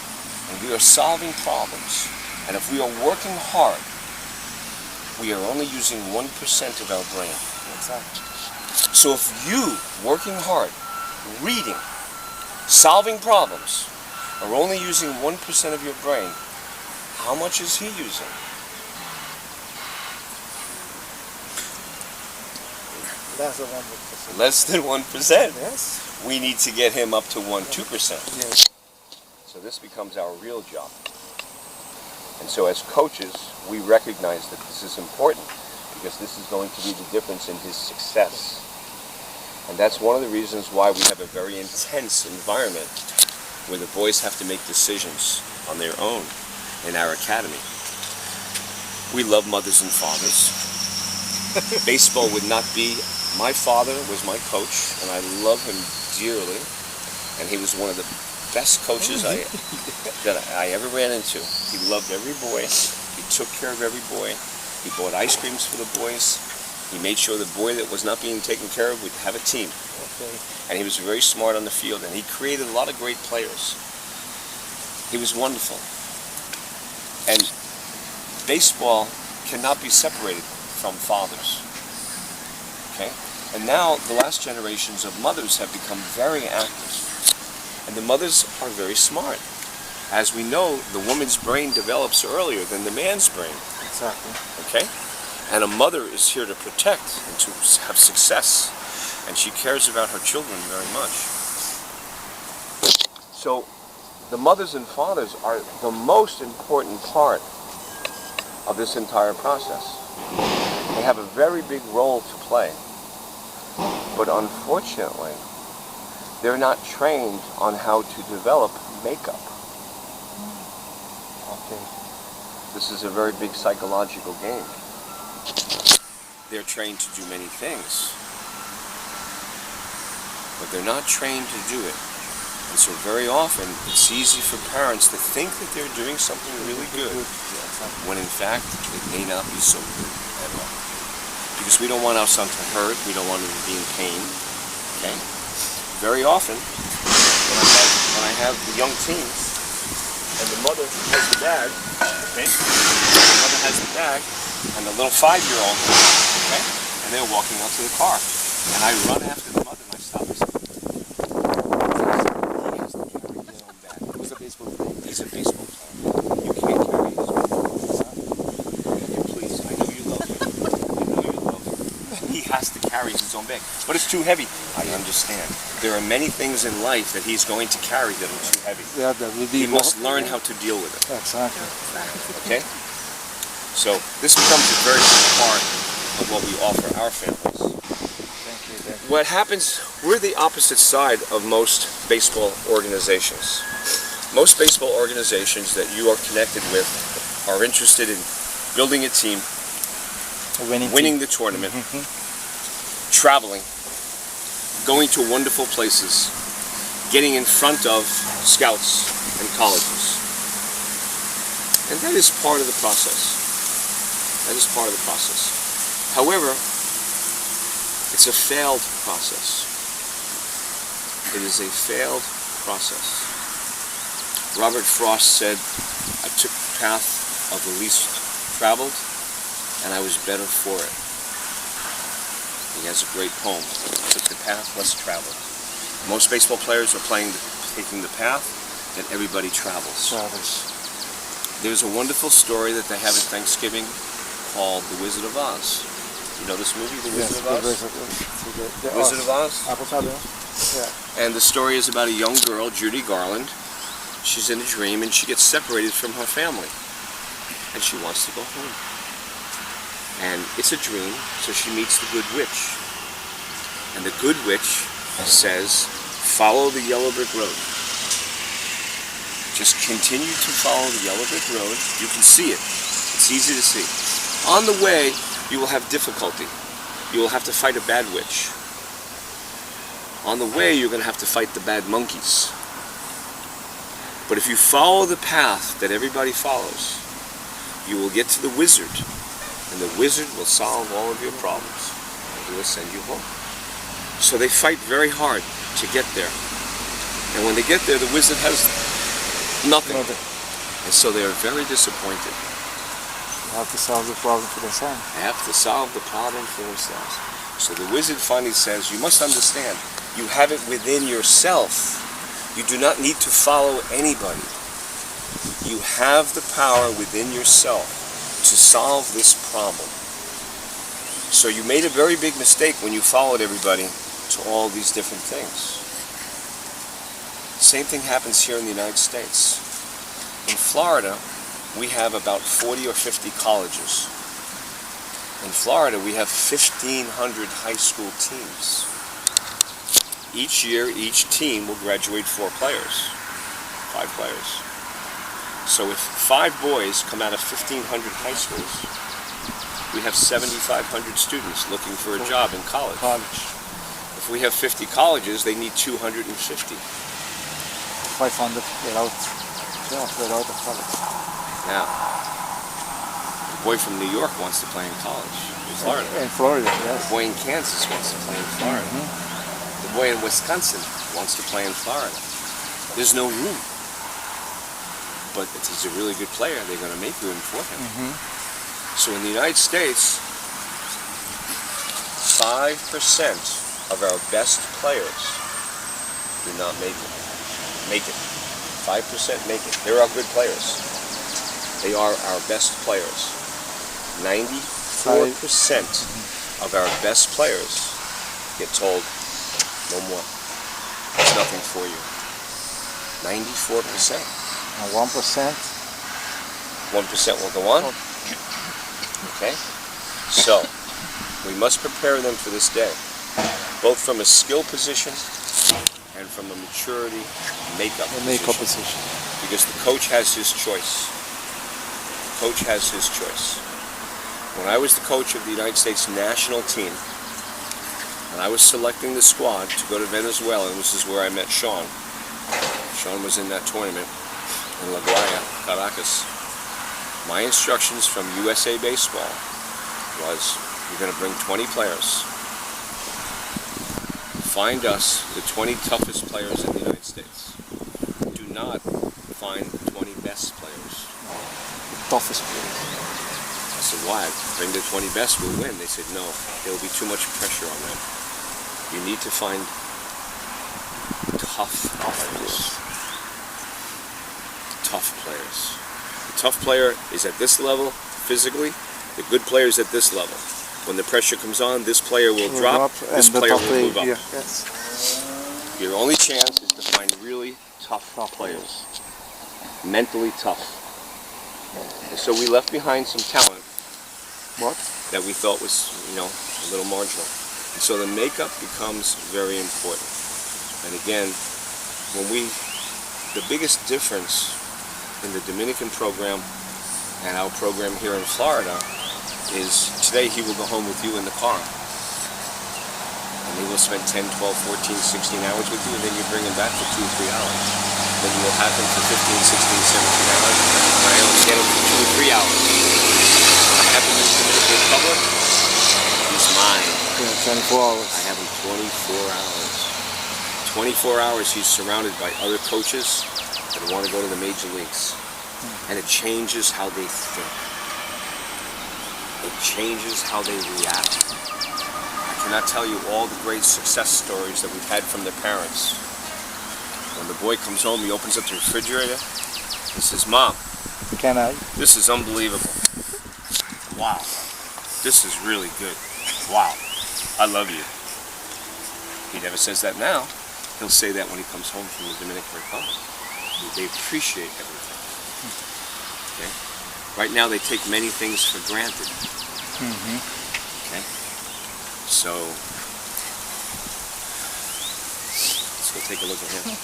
and we are solving problems and if we are working hard, we are only using 1% of our brain. Exactly. So if you, working hard, reading, solving problems, are only using 1% of your brain, how much is he using? Less than 1%. Less than 1%. Yes. We need to get him up to 2%. Yes. So this becomes our real job. And so as coaches, we recognize that this is important because this is going to be the difference in his success. And that's one of the reasons why we have a very intense environment where the boys have to make decisions on their own in our academy. We love mothers and fathers. Baseball would not be, my father was my coach and I love him dearly. And he was one of the best coaches that I ever ran into. He loved every boy. He took care of every boy. He bought ice creams for the boys. He made sure the boy that was not being taken care of would have a team. Okay. And he was very smart on the field, and he created a lot of great players. He was wonderful. And baseball cannot be separated from fathers. Okay? And now the last generations of mothers have become very active. And the mothers are very smart. As we know, the woman's brain develops earlier than the man's brain. Exactly. Okay? And a mother is here to protect and to have success. And she cares about her children very much. So the mothers and fathers are the most important part of this entire process. They have a very big role to play. But unfortunately, they're not trained on how to develop makeup. Okay. This is a very big psychological game. They're trained to do many things, but they're not trained to do it. And so very often, it's easy for parents to think that they're doing something really good, when in fact, it may not be so good at all. Because we don't want our son to hurt, we don't want him to be in pain, okay? Very often, when I have the young teens, and the mother has the bag, okay? The mother has the bag, and the little 5-year-old, okay? And they're walking out to the car. And I run after the mother and I stop and say, he has to carry his own bag. He's a baseball player. He's a baseball player. You can't carry his bag. Please, I know has to carry his own bag. But it's too heavy. I understand. There are many things in life that he's going to carry that are too heavy. Yeah, that will be He must learn how to deal with it. Exactly. Okay? So this becomes a very big part of what we offer our families. Thank you. Thank you. What happens, we're the opposite side of most baseball organizations. Most baseball organizations that you are connected with are interested in building a team, winning the tournament, traveling, going to wonderful places, getting in front of scouts and colleges. And that is part of the process. That is part of the process. However, it's a failed process. It is a failed process. Robert Frost said, I took the path of the least traveled, and I was better for it. He has a great poem. Took the path less traveled. Most baseball players are taking the path that everybody travels. There's a wonderful story that they have at Thanksgiving called The Wizard of Oz. You know this movie, The Wizard of Oz? The Wizard of Oz? Yeah. And the story is about a young girl, Judy Garland. She's in a dream and she gets separated from her family. And she wants to go home. And it's a dream, so she meets the good witch. And the good witch says, follow the yellow brick road. Just continue to follow the yellow brick road. You can see it. It's easy to see. On the way, you will have difficulty. You will have to fight a bad witch. On the way, you're going to have to fight the bad monkeys. But if you follow the path that everybody follows, you will get to the wizard, and the wizard will solve all of your problems, and he will send you home. So they fight very hard to get there. And when they get there, the wizard has nothing. And so they are very disappointed. You have to solve the problem for themselves. They have to solve the problem for themselves. So the wizard finally says, you must understand, you have it within yourself. You do not need to follow anybody. You have the power within yourself to solve this problem. So you made a very big mistake when you followed everybody to all these different things. Same thing happens here in the United States. In Florida, we have about 40 or 50 colleges. In Florida, we have 1,500 high school teams. Each year, each team will graduate 4 players, 5 players. So if 5 boys come out of 1,500 high schools, we have 7,500 students looking for a job in college. If we have 50 colleges, they need 250. 500 without a college. Now, the boy from New York wants to play in college in Florida. In Florida, yes. The boy in Kansas wants to play in Florida. The boy in Wisconsin wants to play in Florida. There's no room. But if he's a really good player, they're going to make room for him. So in the United States, 5% of our best players do not make it. 5% make it. They're our good players. They are our best players. 94% of our best players get told, no more. There's nothing for you. 94%. And 1%? 1% will go on. Okay? So, we must prepare them for this day, both from a skill position and from a maturity makeup position. Because the coach has his choice. The coach has his choice. When I was the coach of the United States national team, and I was selecting the squad to go to Venezuela, and this is where I met Sean. Sean was in that tournament in La Guaira, Caracas. My instructions from USA Baseball was, you're going to bring 20 players. Find us the 20 toughest players in the United States. Do not find the 20 best players. Toughest players. I said, why? Bring the 20 best, we'll win. They said, no, there will be too much pressure on them. You need to find tough players. Tough players. The tough player is at this level, physically. The good player is at this level. When the pressure comes on, this player will Will drop, and this the player top will player, move up. yeah, yes. Your only chance is to find really tough players. Mentally tough. And so we left behind some talent What? that we thought was, a little marginal. And so the makeup becomes very important. And again, the biggest difference in the Dominican program and our program here in Florida is today he will go home with you in the car. And he will spend 10, 12, 14, 16 hours with you, and then you bring him back for 2 or 3 hours. Then you will have him for 15, 16, 17 hours, and I only get him for 2 or 3 hours. When I have him in the Dominican Republic, he's mine. Yeah, 24 hours. I have him 24 hours. 24 hours he's surrounded by other coaches that want to go to the major leagues. And it changes how they think. It changes how they react. I cannot tell you all the great success stories that we've had from their parents. When the boy comes home, he opens up the refrigerator. He says, "Mom, Can I? this is unbelievable. Wow, this is really good. Wow, I love you." He never says that now. He'll say that when he comes home from the Dominican Republic. They appreciate everything. Okay? Right now they take many things for granted. Okay? So, let's go take a look at him.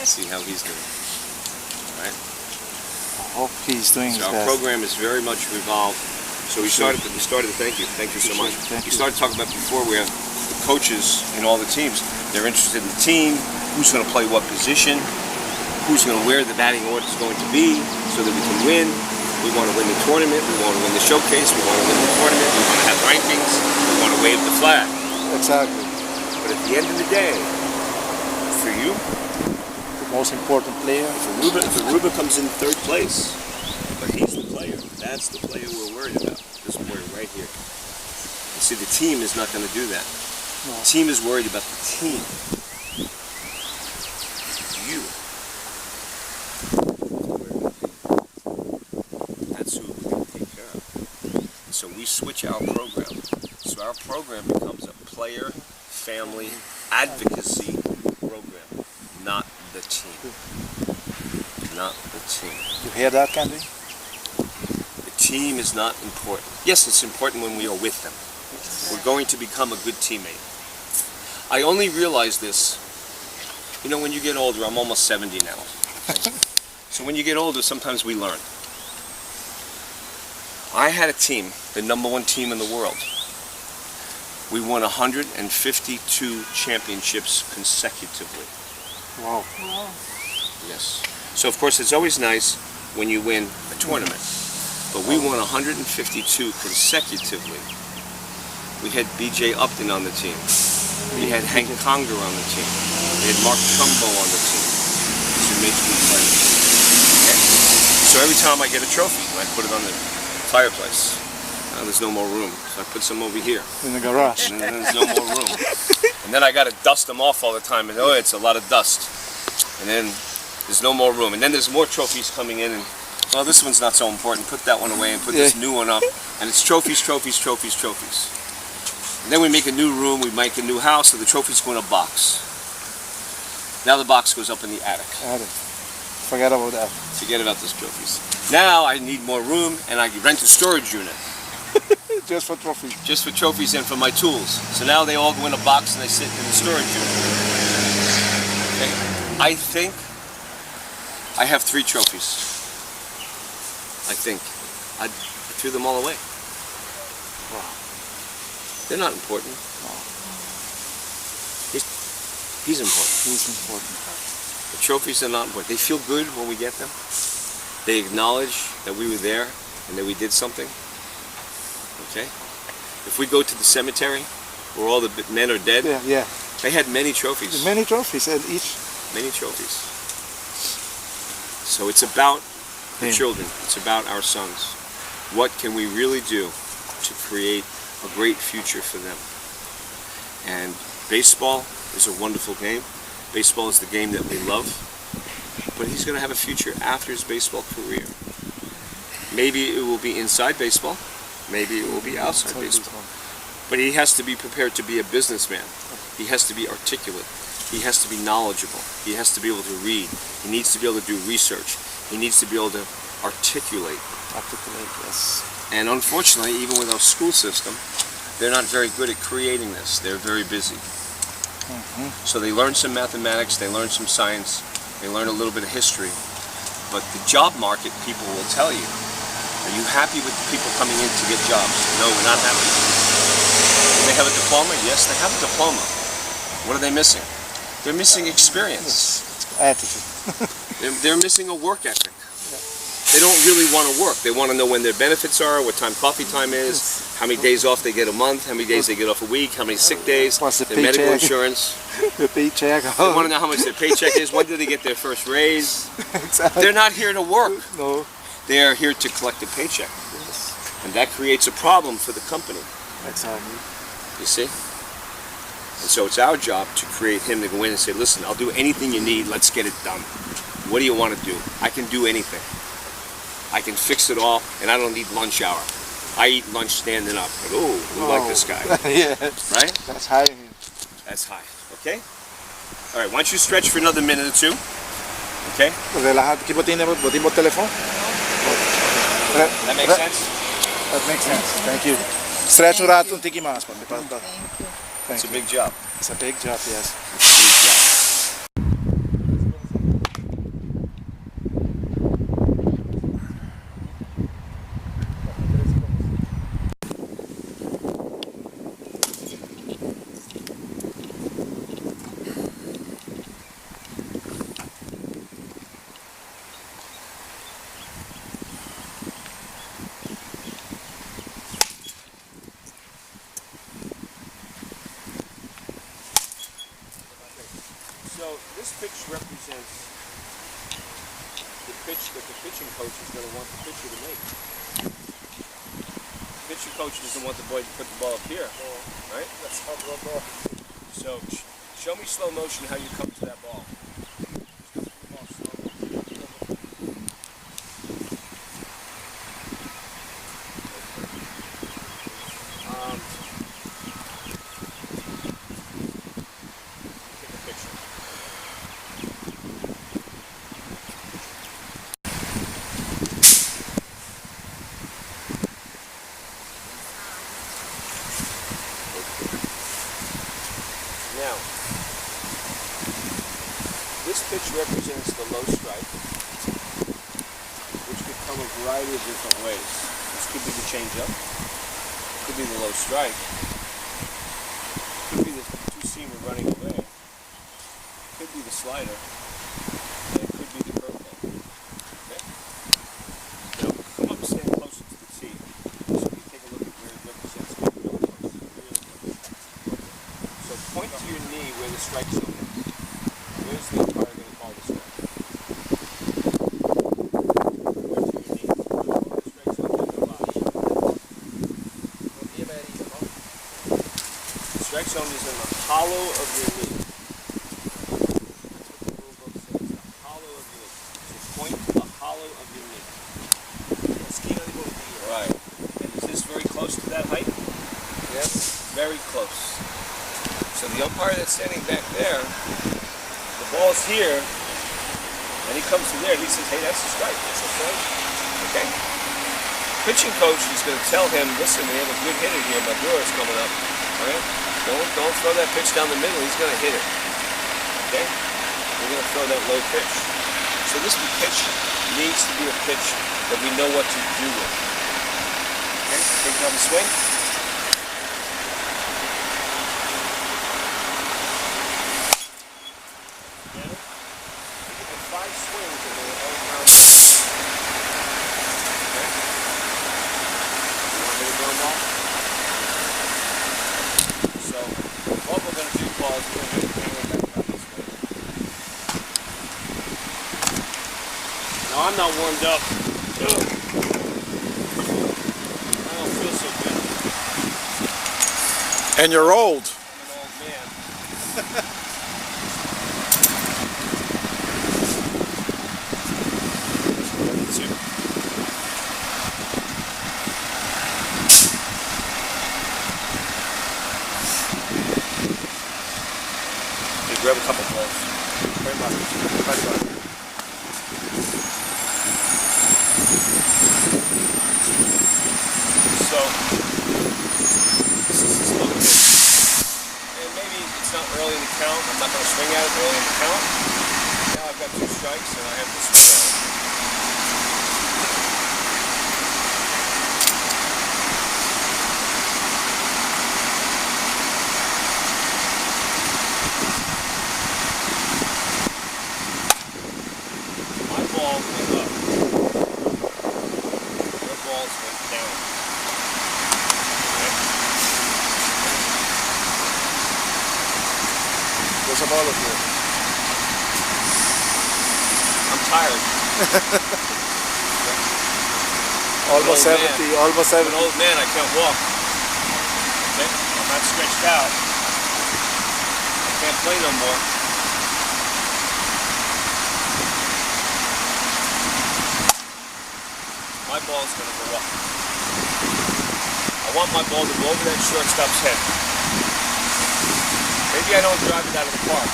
See how he's doing. All right? I hope he's doing his So our best. program is very much revolved. So we started, thank you so much. Thank We you. started talking about before we have the coaches in all the teams. They're interested in the team, who's going to play what position, who's going to wear the batting order is going to be so that we can win. We want to win the tournament, we want to win the showcase, we want to win the tournament, we want to have rankings, we want to wave the flag. Exactly. But at the end of the day, for you, The most important player. if Aruba comes in third place, but he's the player, that's the player we're worried about. This boy right here. You see, the team is not going to do that. No. The team is worried about the team. You. That's who we're going to take care of. So we switch our program. So our program becomes a player, family, advocacy program, not the team. Not the team. You hear that, Candy? The team is not important. Yes, it's important when we are with them. We're going to become a good teammate. I only realize this, when you get older, I'm almost 70 now. Okay? So when you get older, sometimes we learn. I had a team, the #1 team in the world. We won 152 championships consecutively. Wow. Yes. So of course it's always nice when you win a tournament. But we won 152 consecutively. We had B.J. Upton on the team. We had Hank Conger on the team. We had Mark Trumbo on the team. These are major league players. Okay? So every time I get a trophy, I put it on the fireplace. There's no more room, so I put some over here. In the garage. And then there's no more room. And then I got to dust them off all the time, and it's a lot of dust. And then there's no more room. And then there's more trophies coming in, and well, this one's not so important. Put that one away and put this new one up. And it's trophies, trophies, trophies, trophies. And then we make a new room, we make a new house, so the trophies go in a box. Now the box goes up in the attic. Forget about that. Forget about those trophies. Now I need more room, and I rent a storage unit. Just for trophies. Just for trophies and for my tools. So now they all go in a box and they sit in the storage unit. Okay. I think I have 3 trophies. I think. I threw them all away. Wow. They're not important. He's important. He's important. The trophies are not important. They feel good when we get them. They acknowledge that we were there and that we did something. Okay? If we go to the cemetery where all the men are dead, Yeah. they had many trophies. Many trophies, and each. Many trophies. So it's about the children. It's about our sons. What can we really do to create a great future for them? And baseball is a wonderful game. Baseball is the game that we love. But he's going to have a future after his baseball career. Maybe it will be inside baseball. Maybe it will be outside baseball. But he has to be prepared to be a businessman. He has to be articulate. He has to be knowledgeable. He has to be able to read. He needs to be able to do research. He needs to be able to articulate. Articulate, yes. And unfortunately, even with our school system, they're not very good at creating this. They're very busy. So they learn some mathematics, they learn some science, they learn a little bit of history. But the job market, people will tell you, are you happy with the people coming in to get jobs? No, we're not happy. Do they have a diploma? Yes, they have a diploma. What are they missing? They're missing experience. Attitude. They're missing a work ethic. They don't really want to work. They want to know when their benefits are, what time coffee time is, how many days off they get a month, how many days they get off a week, how many sick days, What's the their medical paycheck? insurance. The paycheck. They want to know how much their paycheck is, when do they get their first raise. Exactly. They're not here to work. No. They are here to collect a paycheck. And that creates a problem for the company, Exactly. you see? And so it's our job to create him to go in and say, listen, I'll do anything you need, let's get it done. What do you want to do? I can do anything. I can fix it all, and I don't need lunch hour. I eat lunch standing up. But, ooh, we like this guy. Yeah. Right? That's high. That's high. Okay? All right, why don't you stretch for another minute or two? Okay? Relájate. ¿Qué botín por teléfono? That makes sense? That makes sense. Thank you. Stretch un rato, un tiki más. Thank you. It's a big job. It's a big job, yes. Big job. So this pitch represents the pitch that the pitching coach is going to want the pitcher to make. The pitching coach doesn't want the boy to put the ball up here, right? That's how the ball. So show me slow motion how you come to that ball. Take a picture. Now, this pitch represents the low strike, which could come a variety of different ways. This could be the changeup, could be the low strike, could be the two-seamer running away, could be the slider, and it could be the curveball. Okay? Now, come up and stand closer to the tee, so you take a look at where it represents it really close, really close. So point to your knee where the strike zone is. Where's the umpire going to call the strike? Point to your knee. The strike zone is in the body. The strike zone is in the hollow of your knee. That's what the rule book says. The hollow of your knee. So point to the hollow of your knee. Right. And is this very close to that height? Yes. Very close. So the umpire that's standing back there, the ball's here, and he comes to there, he says, hey, that's a strike. That's a strike. Okay? Pitching coach is going to tell him, listen, we have a good hitter here, Maduro's coming up. All right? Don't throw that pitch down the middle, he's going to hit it. Okay? We're going to throw that low pitch. So this pitch needs to be a pitch that we know what to do with. Okay? Take another swing. Five swings and they're all around. Okay? You want me to go ball? So, what we're going to do, Paul, is we're going to do the back around this way. Now, I'm not warmed up. Ugh. I don't feel so good. And you're old. I'm an old man. grab a couple balls. Very much. That's right. So, this is just a little bit. And maybe it's not early in the count. I'm not going to swing at it early in the count. Now I've got 2 strikes and I have to swing at it. My ball went up. Your balls went down. Okay? There's a ball of you. I'm tired. Almost An old 70, man. almost I'm 70. an old man, I can't walk. Okay? I'm not stretched out. I can't play no more. My ball's gonna go up. I want my ball to go over that shortstop's head. Maybe I don't drive it out of the park,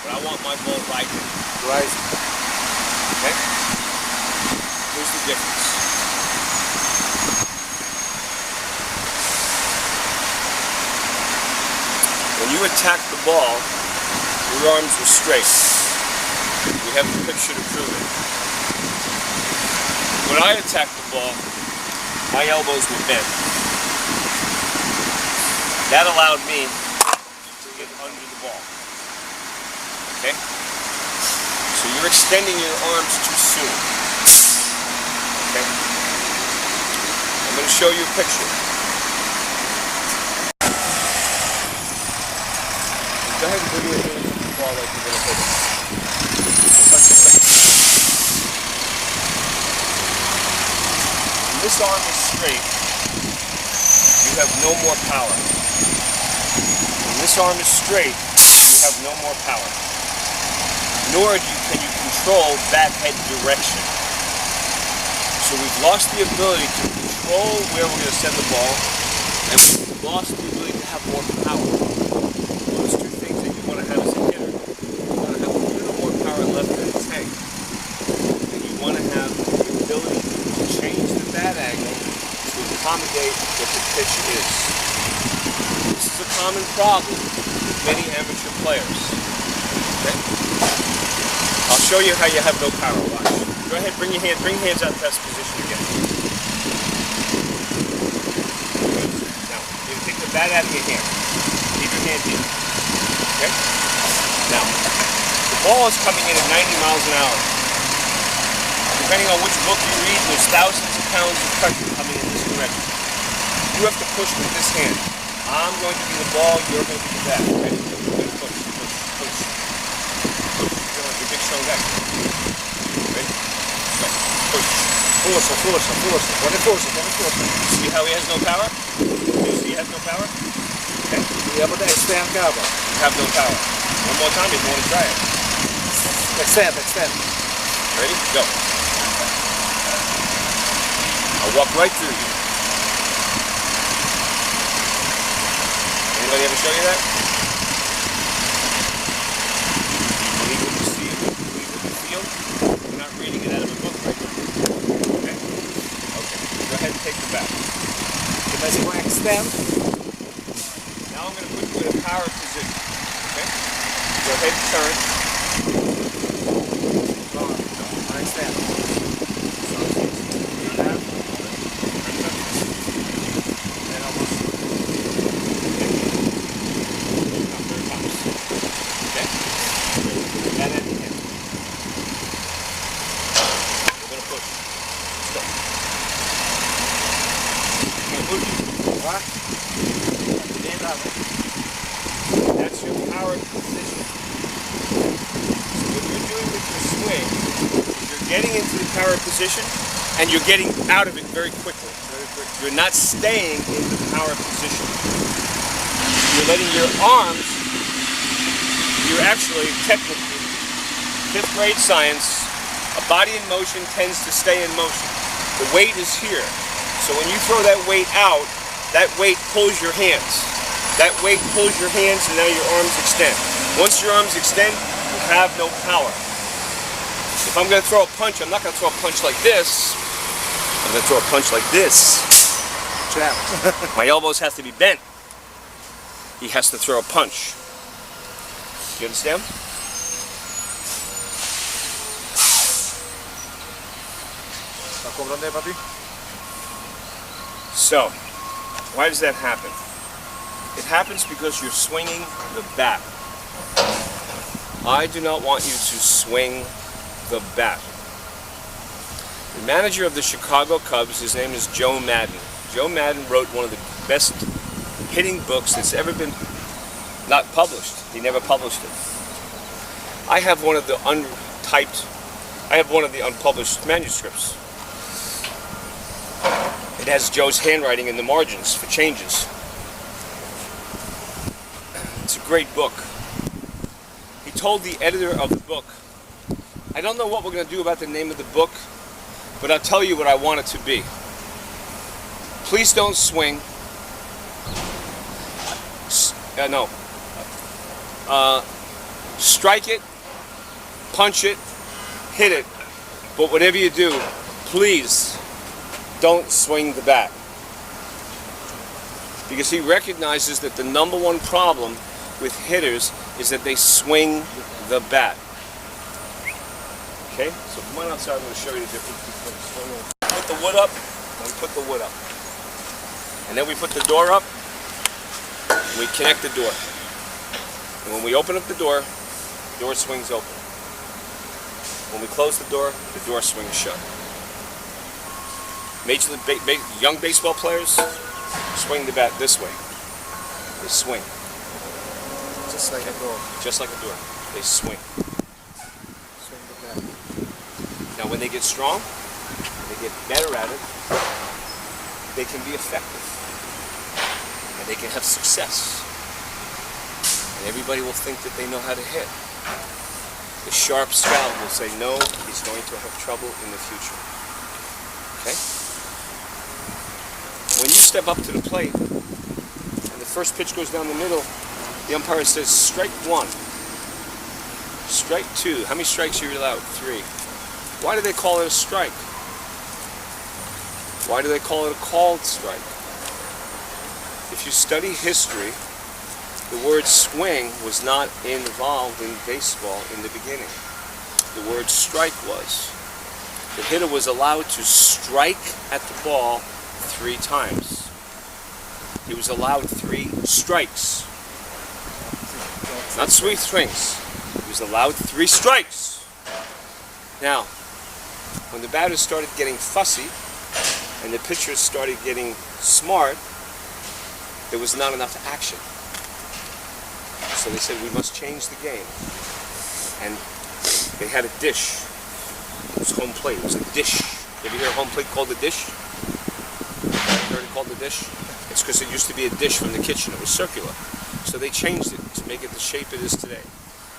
but I want my ball right there. Right. Okay? Here's the difference. When you attack the ball, your arms were straight. We have the picture to prove it. When I attacked the ball, my elbows were bent. That allowed me to get under the ball. Okay? So you're extending your arms too soon. Okay? I'm going to show you a picture. Go ahead and put your hands on the ball like you're going to hit it. When this arm is straight, you have no more power. When this arm is straight, you have no more power. Nor can you control that head direction. So we've lost the ability to control where we're going to send the ball, and we've lost the ability to have more power. Those 2 things that you want to have as a hitter. You want to have a little more power left in the tank, and you want to have the ability to change the bat angle to accommodate what the pitch is. This is a common problem with many amateur players. Okay? I'll show you how you have no power. Watch. Go ahead, bring your hands out to that position again. Now, you take the bat out of your hand. Leave your hand here. Okay? Now, the ball is coming in at 90 miles an hour. Depending on which book you read, there's thousands of pounds of pressure coming in this direction. You have to push with this hand. I'm going to be the ball, you're going to be the bat. Okay? You're going to push, push, push. Push. You're like a big strong guy. Ready? Go. Push. Forza, forza, forza. Buone forza, buone forza. See how he has no power? You see he has no power? Okay. Yeah, but extend cabo. You have no power. One more time if you want to try it. Extend, extend. Ready? Go. I'll walk right through you. Anybody ever show you that? You believe what you see, you believe what you feel. You're not reading it out of a book right now. Okay? Okay. Go ahead and take the bat. As you extend, Now I'm going to put you in a power position. Okay? Go ahead and turn. I extend. And almost. Okay? That end again. We're going to push. Let's go. I'm going to push you. What? That's your power position. So what you're doing with your swing is you're getting into the power position and you're getting out of it very quickly. You're not staying in the power position. You're letting your arms, you're actually technically, 5th grade science, a body in motion tends to stay in motion. The weight is here. So when you throw that weight out, that weight pulls your hands. That weight pulls your hands and now your arms extend. Once your arms extend, you have no power. If I'm going to throw a punch, I'm not going to throw a punch like this. I'm going to throw a punch like this. Trapped. My elbows have to be bent. He has to throw a punch. You understand? So, why does that happen? It happens because you're swinging the bat. I do not want you to swing the bat. The manager of the Chicago Cubs, his name is Joe Madden. Joe Madden wrote one of the best hitting books that's ever been not published. He never published it. I have one of the unpublished manuscripts. It has Joe's handwriting in the margins for changes. It's a great book. He told the editor of the book, I don't know what we're going to do about the name of the book, but I'll tell you what I want it to be. Please don't swing. Strike it, punch it, hit it, but whatever you do, please don't swing the bat. Because he recognizes that the number one problem with hitters is that they swing the bat. Okay, so come on outside, I'm going to show you the difference between swinging. Put the wood up, and we put the wood up. And then we put the door up, and we connect the door. And when we open up the door swings open. When we close the door swings shut. Young baseball players swing the bat this way. They swing. Just like a door. Just like a door. They swing. Swing the bat. Now when they get strong, they get better at it, they can be effective. And they can have success. And everybody will think that they know how to hit. The sharp scout will say, no, he's going to have trouble in the future. Okay? When you step up to the plate, and the first pitch goes down the middle, the umpire says, strike one. Strike two. How many strikes are you allowed? 3. Why do they call it a strike? Why do they call it a called strike? If you study history, the word swing was not involved in baseball in the beginning. The word strike was. The hitter was allowed to strike at the ball 3 times. He was allowed 3 strikes. Not sweet swings. He was allowed 3 strikes. Now, when the batters started getting fussy and the pitchers started getting smart, there was not enough action. So they said, we must change the game. And they had a dish. It was home plate. It was a dish. You ever hear a home plate called a dish? You heard it called a dish? It's because it used to be a dish from the kitchen. It was circular. So they changed it to make it the shape it is today.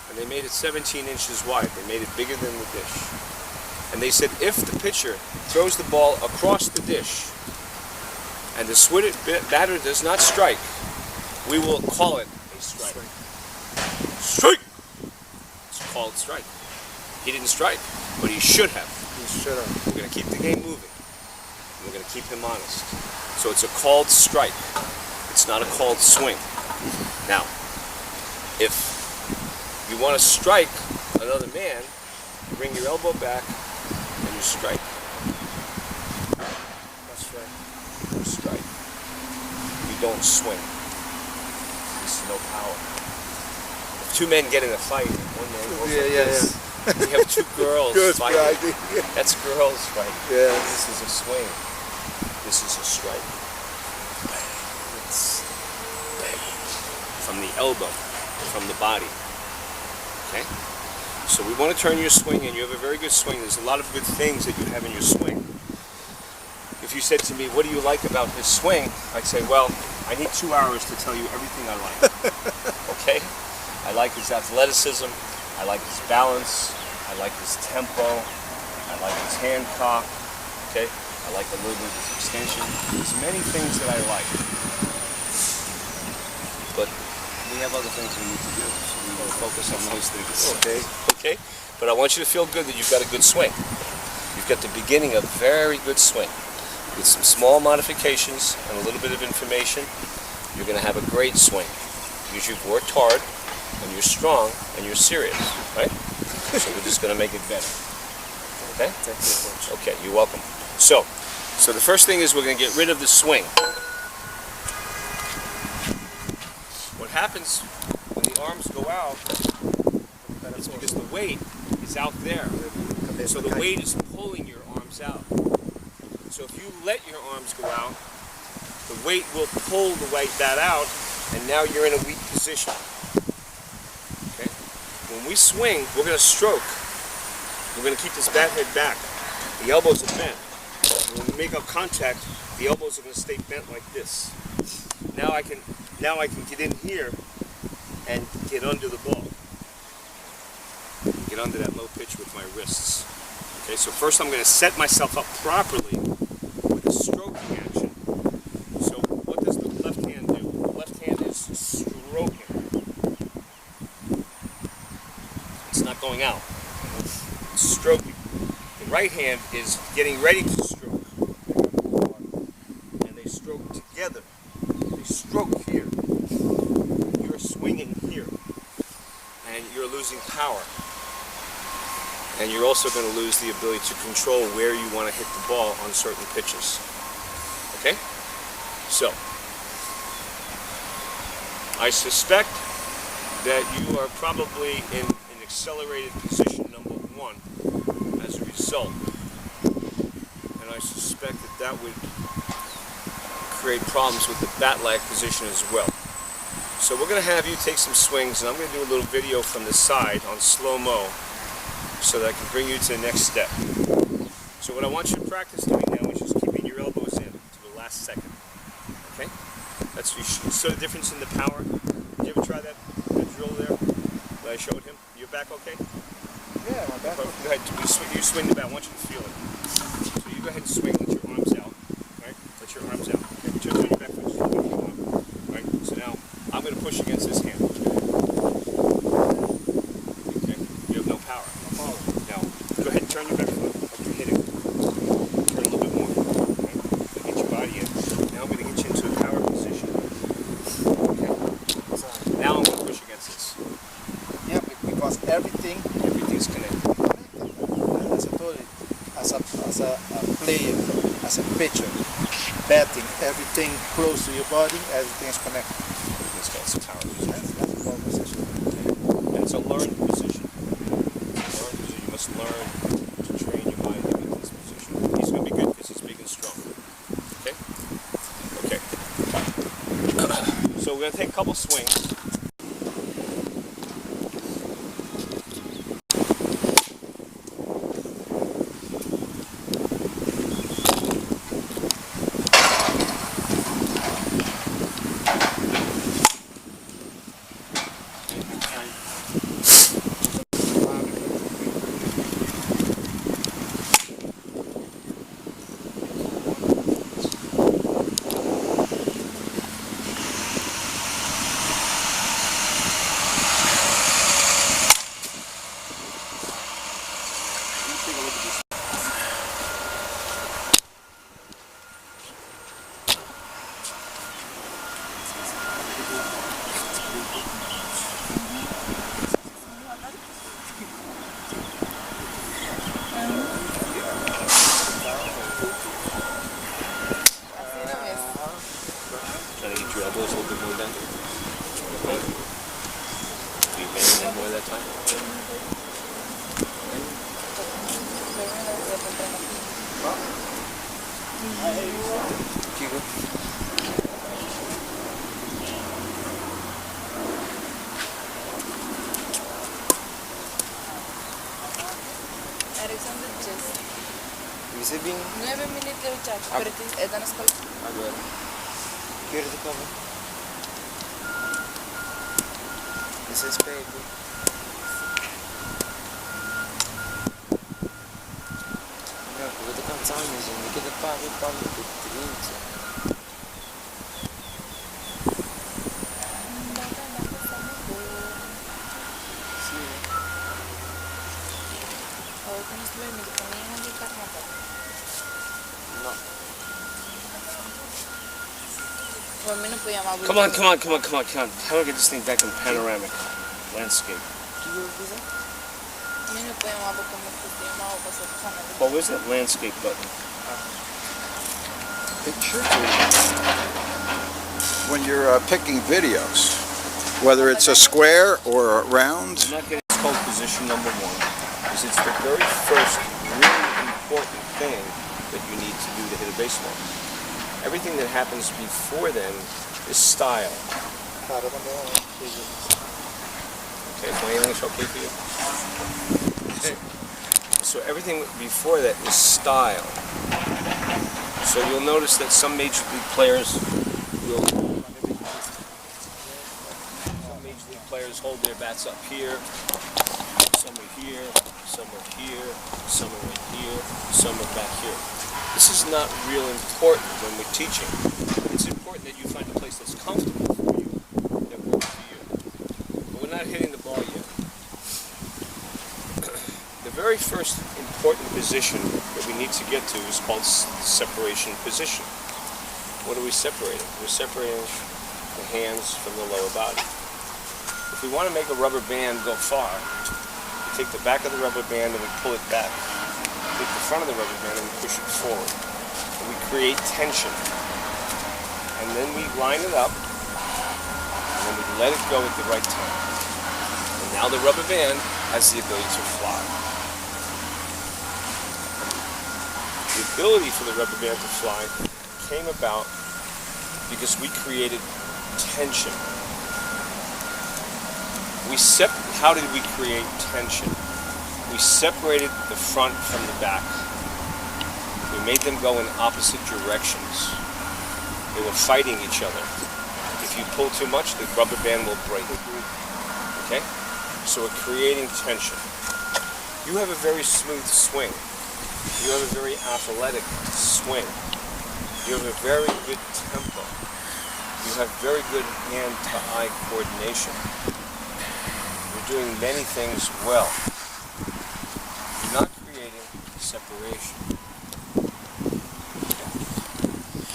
And they made it 17 inches wide. They made it bigger than the dish. And they said, if the pitcher throws the ball across the dish and the batter does not strike, we will call it a strike. Strike! It's called strike. He didn't strike, but he should have. He should have. We're going to keep the game moving. We're going to keep him honest. So it's a called strike. It's not a called swing. Now, if you want to strike another man, you bring your elbow back and you strike. That's right. You strike. You don't swing. This is no power. If 2 men get in a fight, one man goes like this. You have 2 girls fighting. That's girls fighting. Yeah. This is a swing. This is a strike. It's bang. From the elbow, from the body. Okay? So we want to turn your swing in. You have a very good swing. There's a lot of good things that you have in your swing. If you said to me, what do you like about his swing? I'd say, well, I need 2 hours to tell you everything I like. Okay? I like his athleticism. I like his balance. I like his tempo. I like his hand cock. Okay? I like a little bit of his extension. There's many things that I like. but we have other things we need to do. So we will focus on those things. Okay. Okay? But I want you to feel good that you've got a good swing. You've got the beginning of a very good swing. With some small modifications and a little bit of information, you're going to have a great swing. Because you've worked hard, and you're strong, and you're serious, right? So we're just going to make it better. Okay? Thank you, Coach. Okay, you're welcome. So the first thing is we're going to get rid of the swing. What happens when the arms go out is because the weight is out there. So the weight is pulling your arms out. So if you let your arms go out, the weight will pull that out, and now you're in a weak position. Okay? When we swing, we're going to stroke. We're going to keep this bat head back. The elbows are bent. When we make our contact, the elbows are going to stay bent like this. Now I can get in here and get under the ball. Get under that low pitch with my wrists. Okay, so first I'm going to set myself up properly with a stroking action. So what does the left hand do? The left hand is stroking. It's not going out. It's stroking. The right hand is getting ready to stroke. And they stroke together. They stroke here. You're swinging here. And you're losing power. And you're also going to lose the ability to control where you want to hit the ball on certain pitches. Okay? So, I suspect that you are probably in an accelerated position number 1 as a result. And I suspect that would create problems with the bat-lag position as well. So we're going to have you take some swings, and I'm going to do a little video from the side on slow-mo, so that I can bring you to the next step. So what I want you to practice doing now is just keeping your elbows in to the last second. Okay? You saw the difference in the power. Did you ever try that drill there that I showed him? Your back okay? Yeah, my back. Go ahead. You swing the bat. I want you to feel it. So you go ahead and swing. Let your arms out. Right? Let your arms out. Okay? Turn your back foot. Just lift your arm. Right? So now I'm going to push against this hand. Turn your back foot up to hit it. Turn a little bit more. Okay? Get your body in. Now I'm going to get you into a power position. Okay? Now I'm going to push against this. Yeah, because Everything's connected. as I told you, as a player, as a pitcher, batting, everything close to your body, everything is connected. It's called some power position. That's a power position. And it's a learned position. You must learn to train your mind to get this position. He's going to be good because he's big and strong. Okay? Okay. So we're going to take a couple swings. Trying to get your elbows a little bit more down. Okay. You bending them more that time? Alexander Chess. Recebem 9 minute chat. É da nossa coisa. agora. Que horas acaba? Esse respeito. Não, eu vou cansar mesmo. Me queda para o 30. A mí no puede llamar. Come on. How do I get this thing back in panoramic landscape? A mí no puede llamar porque me puse llamado para hacer cosas. Well, where's that landscape button? Picture. When you're picking videos, whether it's a square or a round. I'm not getting it's called position number 1. Because it's the very first really important thing that you need to do to hit a baseball. Everything that happens before then is style. Okay, is my English okay for you? So everything before that is style. So you'll notice that some major league players will hold their bats up here. Some are here, some are here, some are right here, some are back here. This is not real important when we're teaching. It's important that you find a place that's comfortable for you, that works for you. But we're not hitting the ball yet. The very first important position that we need to get to is called separation position. What are we separating? We're separating the hands from the lower body. If we want to make a rubber band go far, we take the back of the rubber band and we pull it back. Take the front of the rubber band and we push it forward. And we create tension. And then we line it up, and then we let it go at the right time. And now the rubber band has the ability to fly. The ability for the rubber band to fly came about because we created tension. How did we create tension? We separated the front from the back. We made them go in opposite directions. They were fighting each other. If you pull too much, the rubber band will break. Okay? So we're creating tension. You have a very smooth swing. You have a very athletic swing. You have a very good tempo. You have very good hand-to-eye coordination. You're doing many things well. You're not creating separation.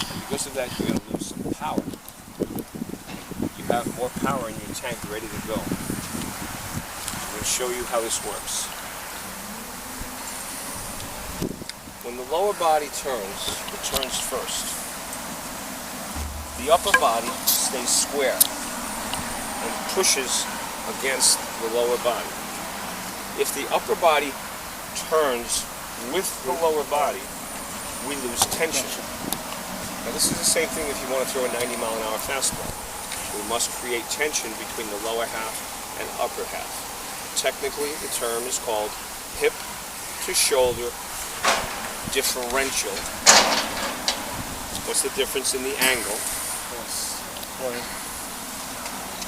And because of that, you're going to lose some power. You have more power in your tank ready to go. I'm going to show you how this works. When the lower body turns, it turns first. The upper body stays square and pushes against the lower body. If the upper body turns with the lower body, we lose tension. Now this is the same thing if you want to throw a 90-mile-an-hour fastball. We must create tension between the lower half and upper half. Technically, the term is called hip to shoulder differential. What's the difference in the angle?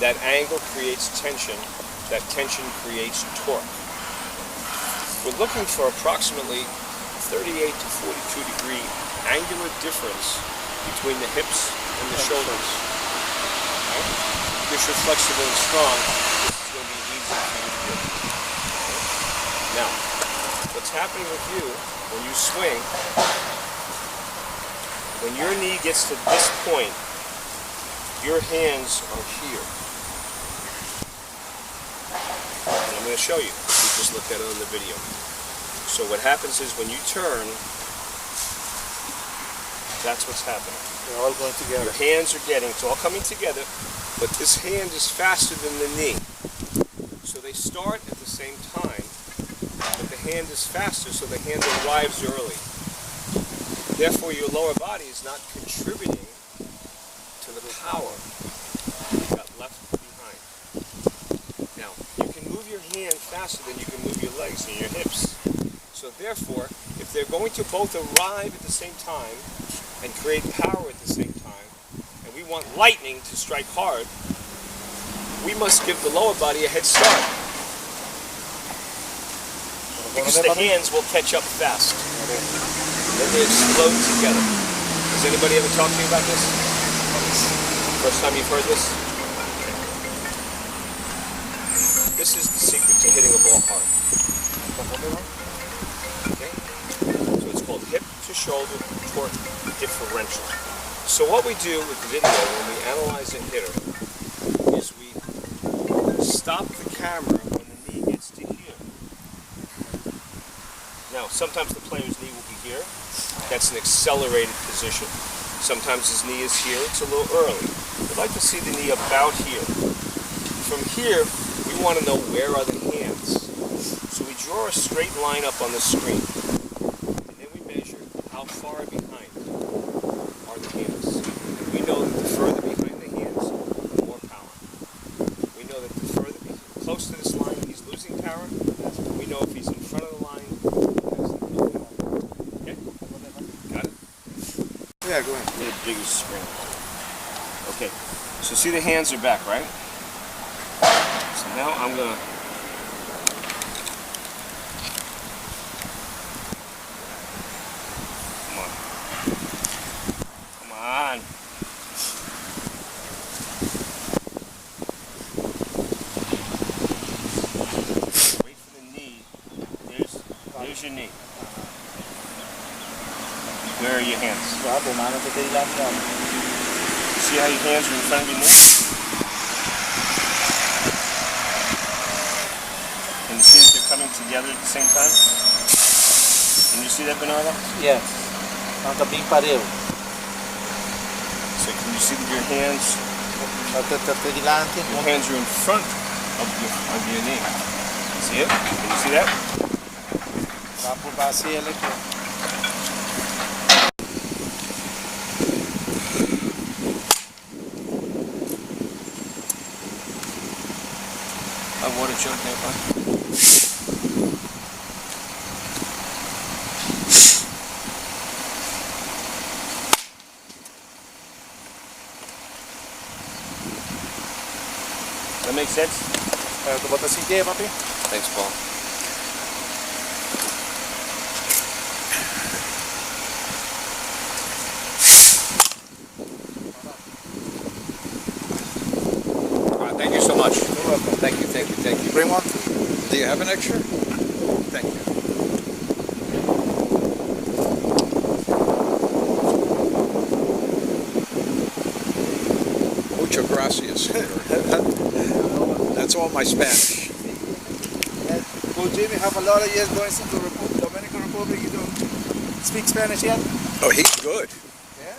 That angle creates tension. That tension creates torque. We're looking for approximately 38 to 42 degree angular difference between the hips and the shoulders. Right? Because you're flexible and strong, this is going to be easy for you to do. Now, what's happening with you when you swing, when your knee gets to this point, your hands are here. And I'm going to show you. We just looked at it on the video. So what happens is when you turn, that's what's happening. They're all going together. Your hands are it's all coming together, but this hand is faster than the knee. So they start at the same time, but the hand is faster, so the hand arrives early. Therefore, your lower body is not contributing to the power you got left behind. Now, you can move your hand faster than you can move your legs and your hips. So therefore, if they're going to both arrive at the same time and create power at the same time, and we want lightning to strike hard, we must give the lower body a head start. Because the hands will catch up fast. Then they explode together. Has anybody ever talked to you about this? First time you've heard this? This is the secret to hitting a ball hard. Okay? So it's called hip to shoulder torque differential. So what we do with the video when we analyze a hitter is we stop the camera when the knee gets to here. Now, sometimes the player's knee will be here. That's an accelerated position. Sometimes his knee is here. It's a little early. We'd like to see the knee about here. From here, we want to know where are the hands. So we draw a straight line up on the screen. And then we measure how far behind are the hands. And we know that the further behind the hands, the more power. We know that the further close to this line, he's losing power. We know if he's in front of the line, okay? Got it? Yeah, go ahead. Need a bigger screen. Okay, so see the hands are back, right? So now I'm gonna come on. Wait for the knee. There's your knee. Where are your hands? See how your hands are in front of your knee? Can you see that they're coming together at the same time? Can you see that, Bernardo? Yes. Anda bem parelho. So can you see that your hands are in front of your knee? See it? Can you see that? Vá por baixo ele aqui. I water jug nearby. That makes sense? Tu bota assim que papi? Thanks, Paul. All right, thank you so much. You're welcome. Thank you, thank you, thank you. Bring one. Do you have an extra? Thank you. Muchas gracias. That's all my Spanish. Well, Jimmy have a lot of years going to the Dominican Republic. You don't speak Spanish yet? Oh, he's good. Yeah.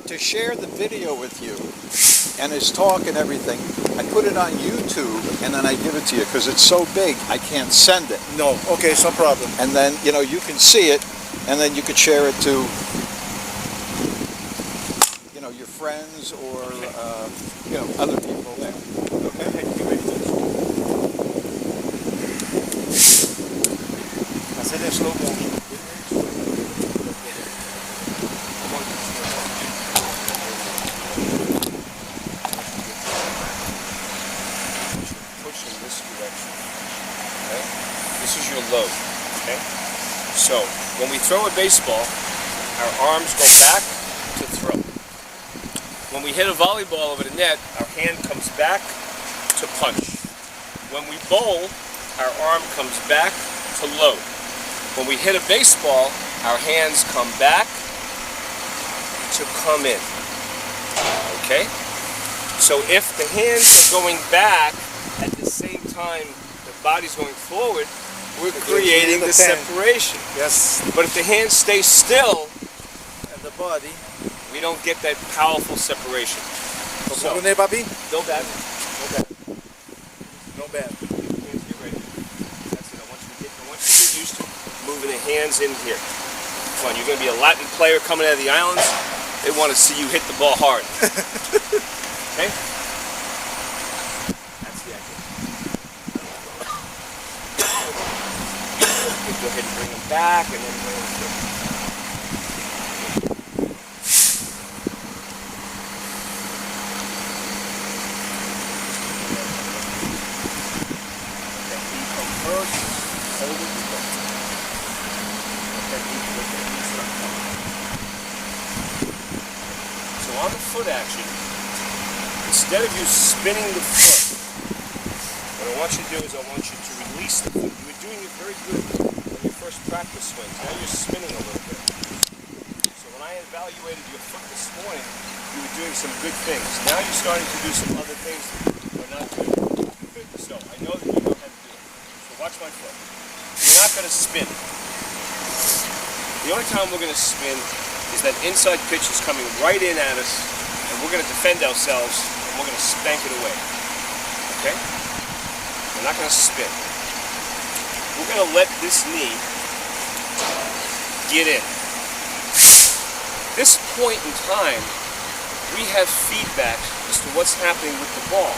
To share the video with you and his talk and everything, I put it on YouTube and then I give it to you because it's so big I can't send it. No. Okay, it's no problem. And then, you can see it and then you could share it to, your friends or, other people there. Okay? I said in slow motion. Push in this direction. Okay? This is your load. Okay? So when we throw a baseball, our arms go back to throw. When we hit a volleyball over the net, our hand comes back to punch. When we bowl, our arm comes back to load. When we hit a baseball, our hands come back to come in. Okay? So if the hands are going back at the same time the body's going forward, we're creating the separation. Yes. But if the hands stay still, And the body. we don't get that powerful separation. So, So, papi? no bad. No bad. No bad. Hands get ready. That's it. I want you to get used to moving the hands in here. Come on, you're going to be a Latin player coming out of the islands. They want to see you hit the ball hard. Okay? That's the idea. Okay, go ahead and bring them back and then bring them through. That knee come first, hold it, go. Let that knee start coming. So on the foot action, instead of you spinning the foot I want you to do is I want you to release the foot. You were doing it very good on your first practice swings. Now you're spinning a little bit. So when I evaluated your foot this morning, you were doing some good things. Now you're starting to do some other things that are not good. So I know that you know how to do it. So watch my foot. We're not going to spin. The only time we're going to spin is that inside pitch is coming right in at us, and we're going to defend ourselves, and we're going to spank it away. Okay? We're not going to spin. We're going to let this knee get in. This point in time, we have feedback as to what's happening with the ball.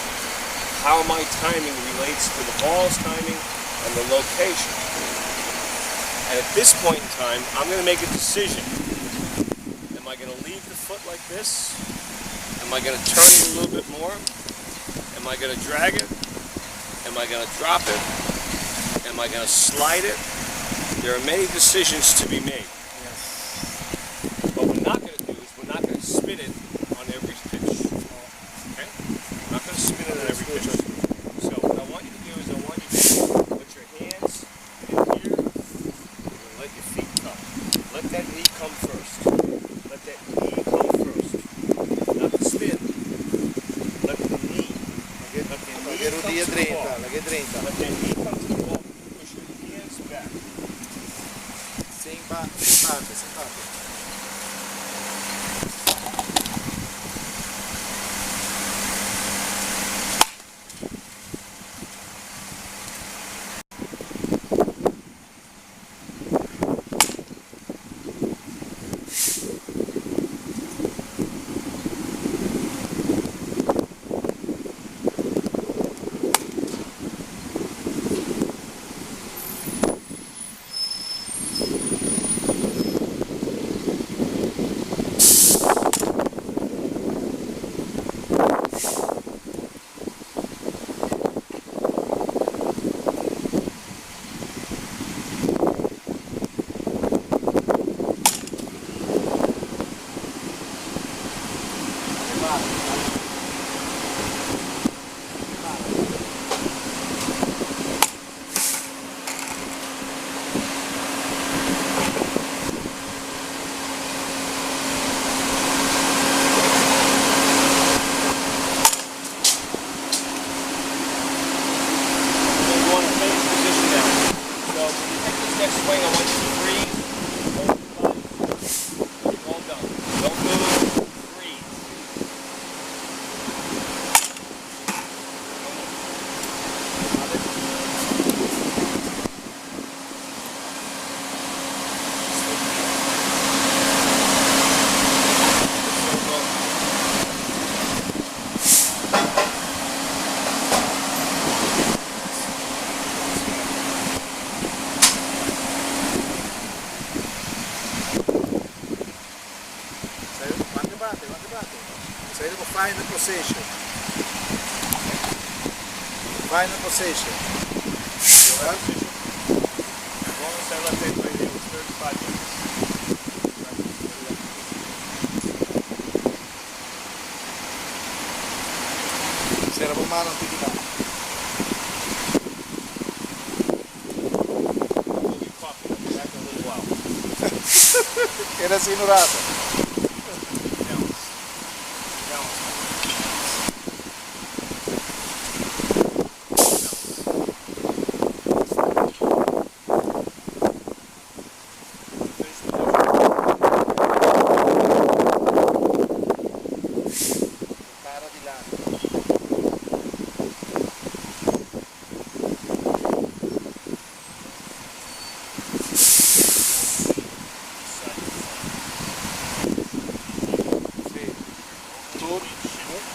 How my timing relates to the ball's timing and the location. And at this point in time, I'm going to make a decision. Am I going to leave the foot like this? Am I going to turn it a little bit more? Am I going to drag it? Am I going to drop it? Am I going to slide it? There are many decisions to be made. What we're not going to do is we're not going to spin it on every pitch. Okay? We're not going to spin it on every pitch. So what I want you to do is I want you to put your hands in here and let your feet come. Let that knee come first. Let that knee come first. Not the spin. Let the knee. Let the knee come to the ball. Let that knee come to the ball. Push your hands back. Sem parte. Next swing, I want you to breathe. All done. Don't move. Breathe. Saímos com final position. Final position. As long as I left anybody there, it was 35 minutes. C'era un mano antichità. We'll be talking back in a little while. Era sinurato.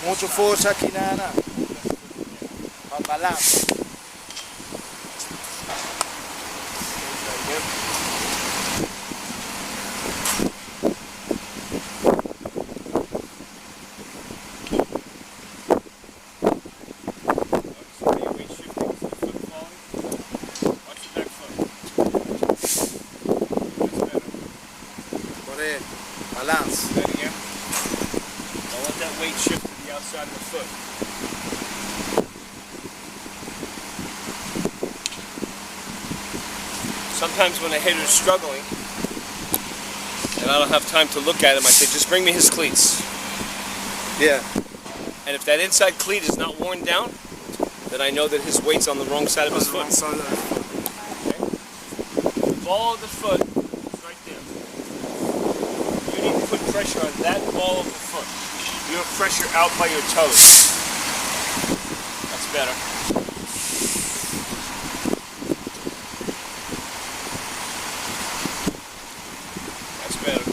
Mucho forza aqui na balança. Balance. Do that again. Now let that weight shift to the outside of the foot. sometimes when a hitter's struggling and I don't have time to look at him, I say, just bring me his cleats. Yeah. And if that inside cleat is not worn down, then I know that his weight's on the wrong side of his foot. Okay? The ball of the foot is right there. You need to put pressure on that ball of the foot. You have pressure out by your toes. That's better. That's better.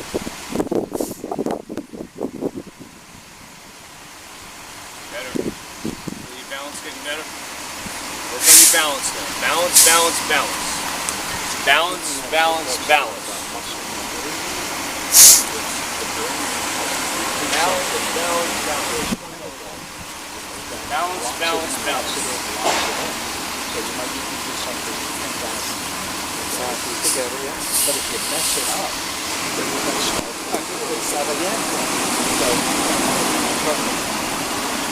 Better. Are your balance getting better? Work on your balance now. Balance, balance, balance. Balance, balance, balance. Balance, balance, balance. Balance, balance, balance. So you might need to do something exactly together, yeah? But if you mess it up, then you're going to start again. So, perfect.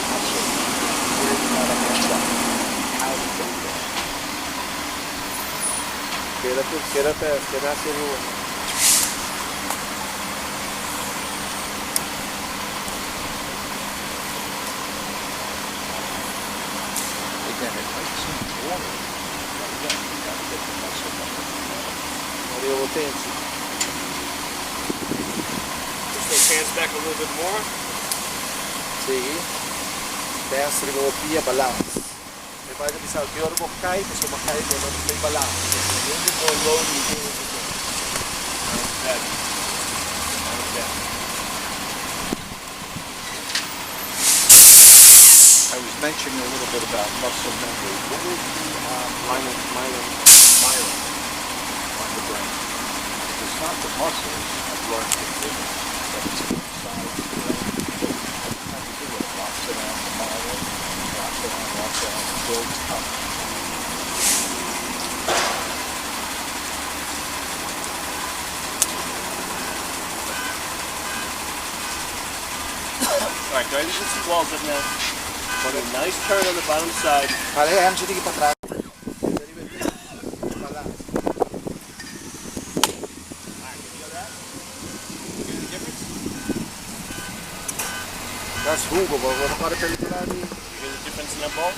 Absolutely. You're not a mess up. How to do that? Quédate seguro. Again, it takes some water. But again, you got to get the muscle up. Mario Botensi. Push those hands back a little bit more. Sì. Destra rivolpia, balance. E poi di sa pior boccai, posso boccai con il balance. Quindi con l'ogni di I was mentioning a little bit about muscle memory. What is the myelin on the brain? It's not the muscles. I've learned from physics, but it's inside the brain. Every time you do it, it locks it on the myelin, locks it on, builds up. All right, go ahead and put some balls up now. Put a nice turn on the bottom side. Fale anche di para trás. That's Hugo, but what about the You hear the difference in that ball?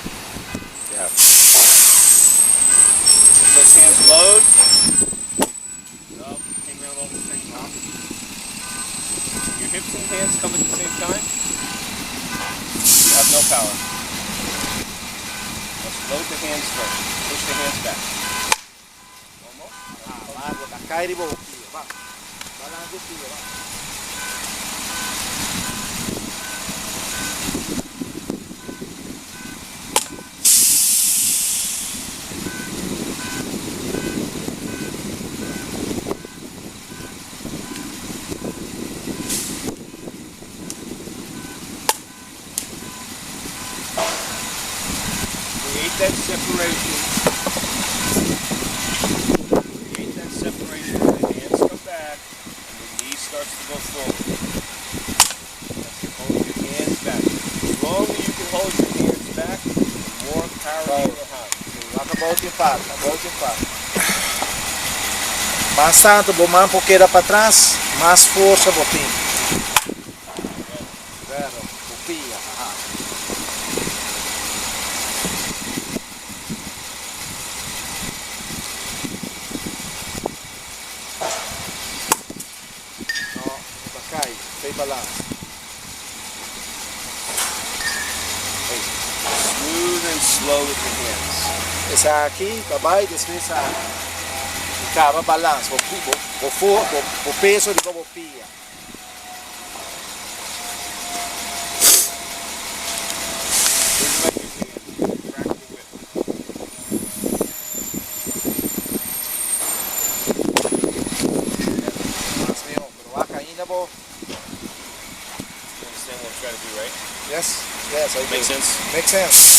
Yeah. Those hands load. Up, hang around all the same time. Your hips and hands come at the same time. You have no power. Let's load the hands first. Push the hands back. Almost. Vai, cai di boccia, va. Balance di va. Create that separation. Create that separation. The hands come back and the knee starts to go forward. You hold your hands back. The longer you can hold your hands back, the more power you will have. Vaca volta em fato, volta em fato. Mais tanto, bomar um pouquinho para trás, mais força, botinho. Vero, boquinha. No, cai, sem balanço. Smooth and slow with the hands. Essa aqui, babay, después essa. Ficava balanço, o peso de bopia. Mas meu, pero vaca ainda bo. You understand what I'm trying to do, right? Yes, yes, I do. Makes sense? Makes sense.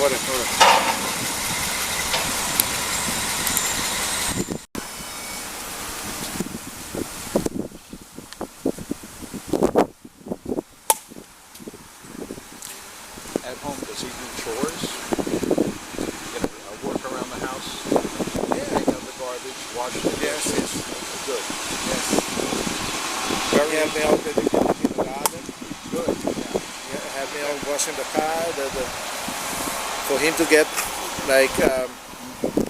Ora. At home, does he do chores? Work around the house? Take out the garbage, wash the dishes? Good. Yes. Very He helped me out with the garden. good. Yeah, helped me out washing the car. For him to get like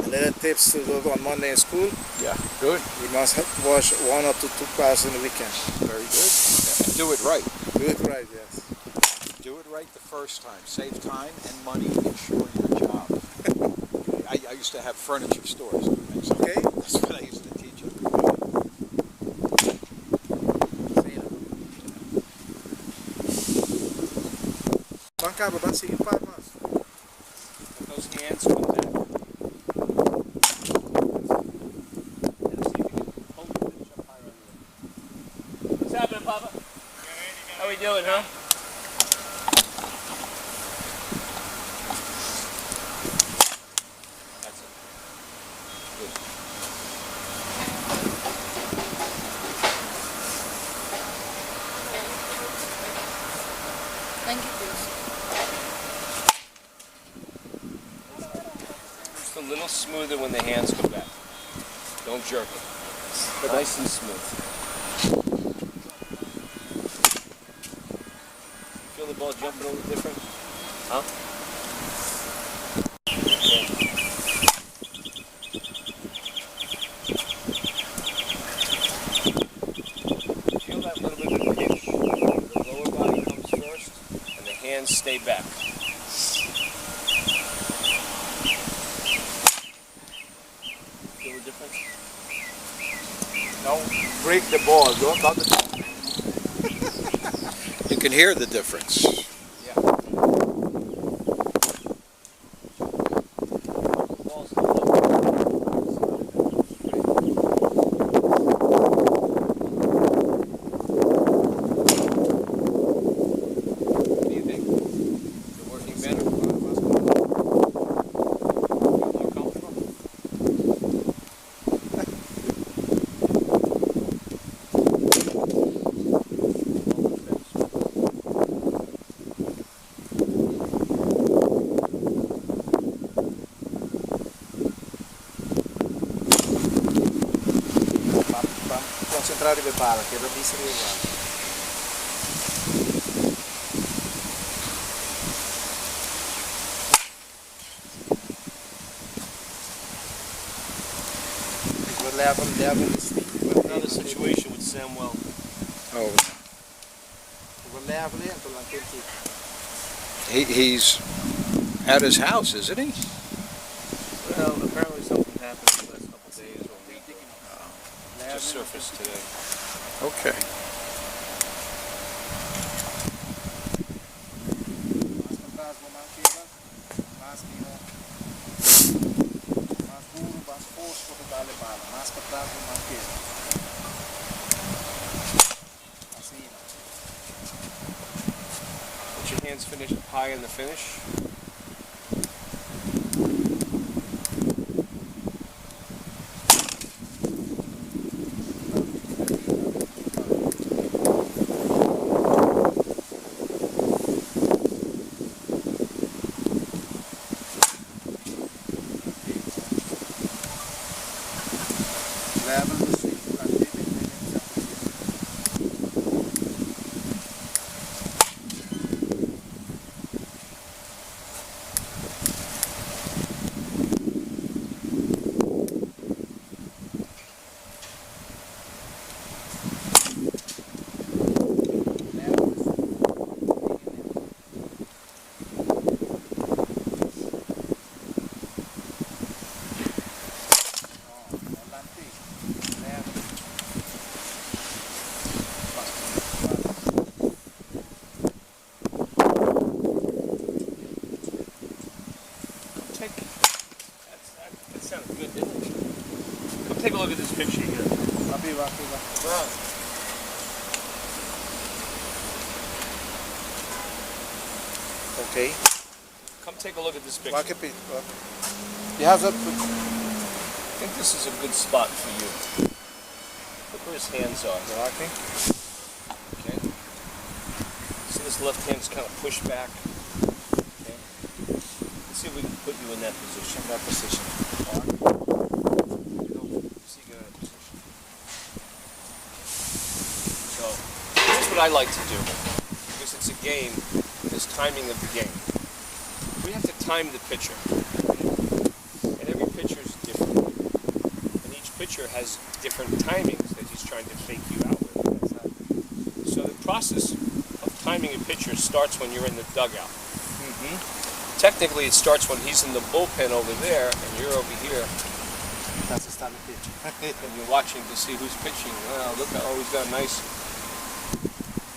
little tips to do on Monday in school, Yeah, good. he must wash 1 or 2 cars in the weekend. Very good. And do it right. Do it right, yes. Do it right the first time. Save time and money. Ensure your job. I used to have furniture stores. Okay. That's what I used to teach everybody. Bancada, dá seguir para nós. Let those hands come back. And see if you can hold the finish up higher on the end. What's happening, Papa? How we doing, huh? That's it. Good. Thank you, please. Just a little smoother when the hands come back. Don't jerk it. Nice and smooth. Feel the ball jumping a little different? Huh? Feel that little bit of a pitch. The lower body comes first, and the hands stay back. Feel the difference? Don't break the ball. You can hear the difference. Yeah. Ball's low. What do you think? You're working better? Feel more comfortable? Concentrare le pala, che deve essere uguale. Level is Another situation with Samuel. Oh, level lento l'anche he's at his house, isn't he? Well, apparently something happened in the last couple of days or week. Just surfaced today. Okay. Let your hands finish up high in the finish. That sounded good, didn't it? Come take a look at this picture here. Wow. Okay. Come Come take a look at this picture. Qualche piccola. You have that. I think this is a good spot for you. Look where his hands are. Guardate. Okay. See this left hand's kind of pushed back. Okay. Let's see if we can put you in that position. In that position. See you in that position. So here's what I like to do. Because it's a game, there's timing of the game. We have to time the pitcher. And every pitcher is different. And each pitcher has different timings that he's trying to fake you out with. So the process of timing a pitcher starts when you're in the dugout. Technically, it starts when he's in the bullpen over there and you're over here That's the standard pitch. and you're watching to see who's pitching. Wow, look how he's got a nice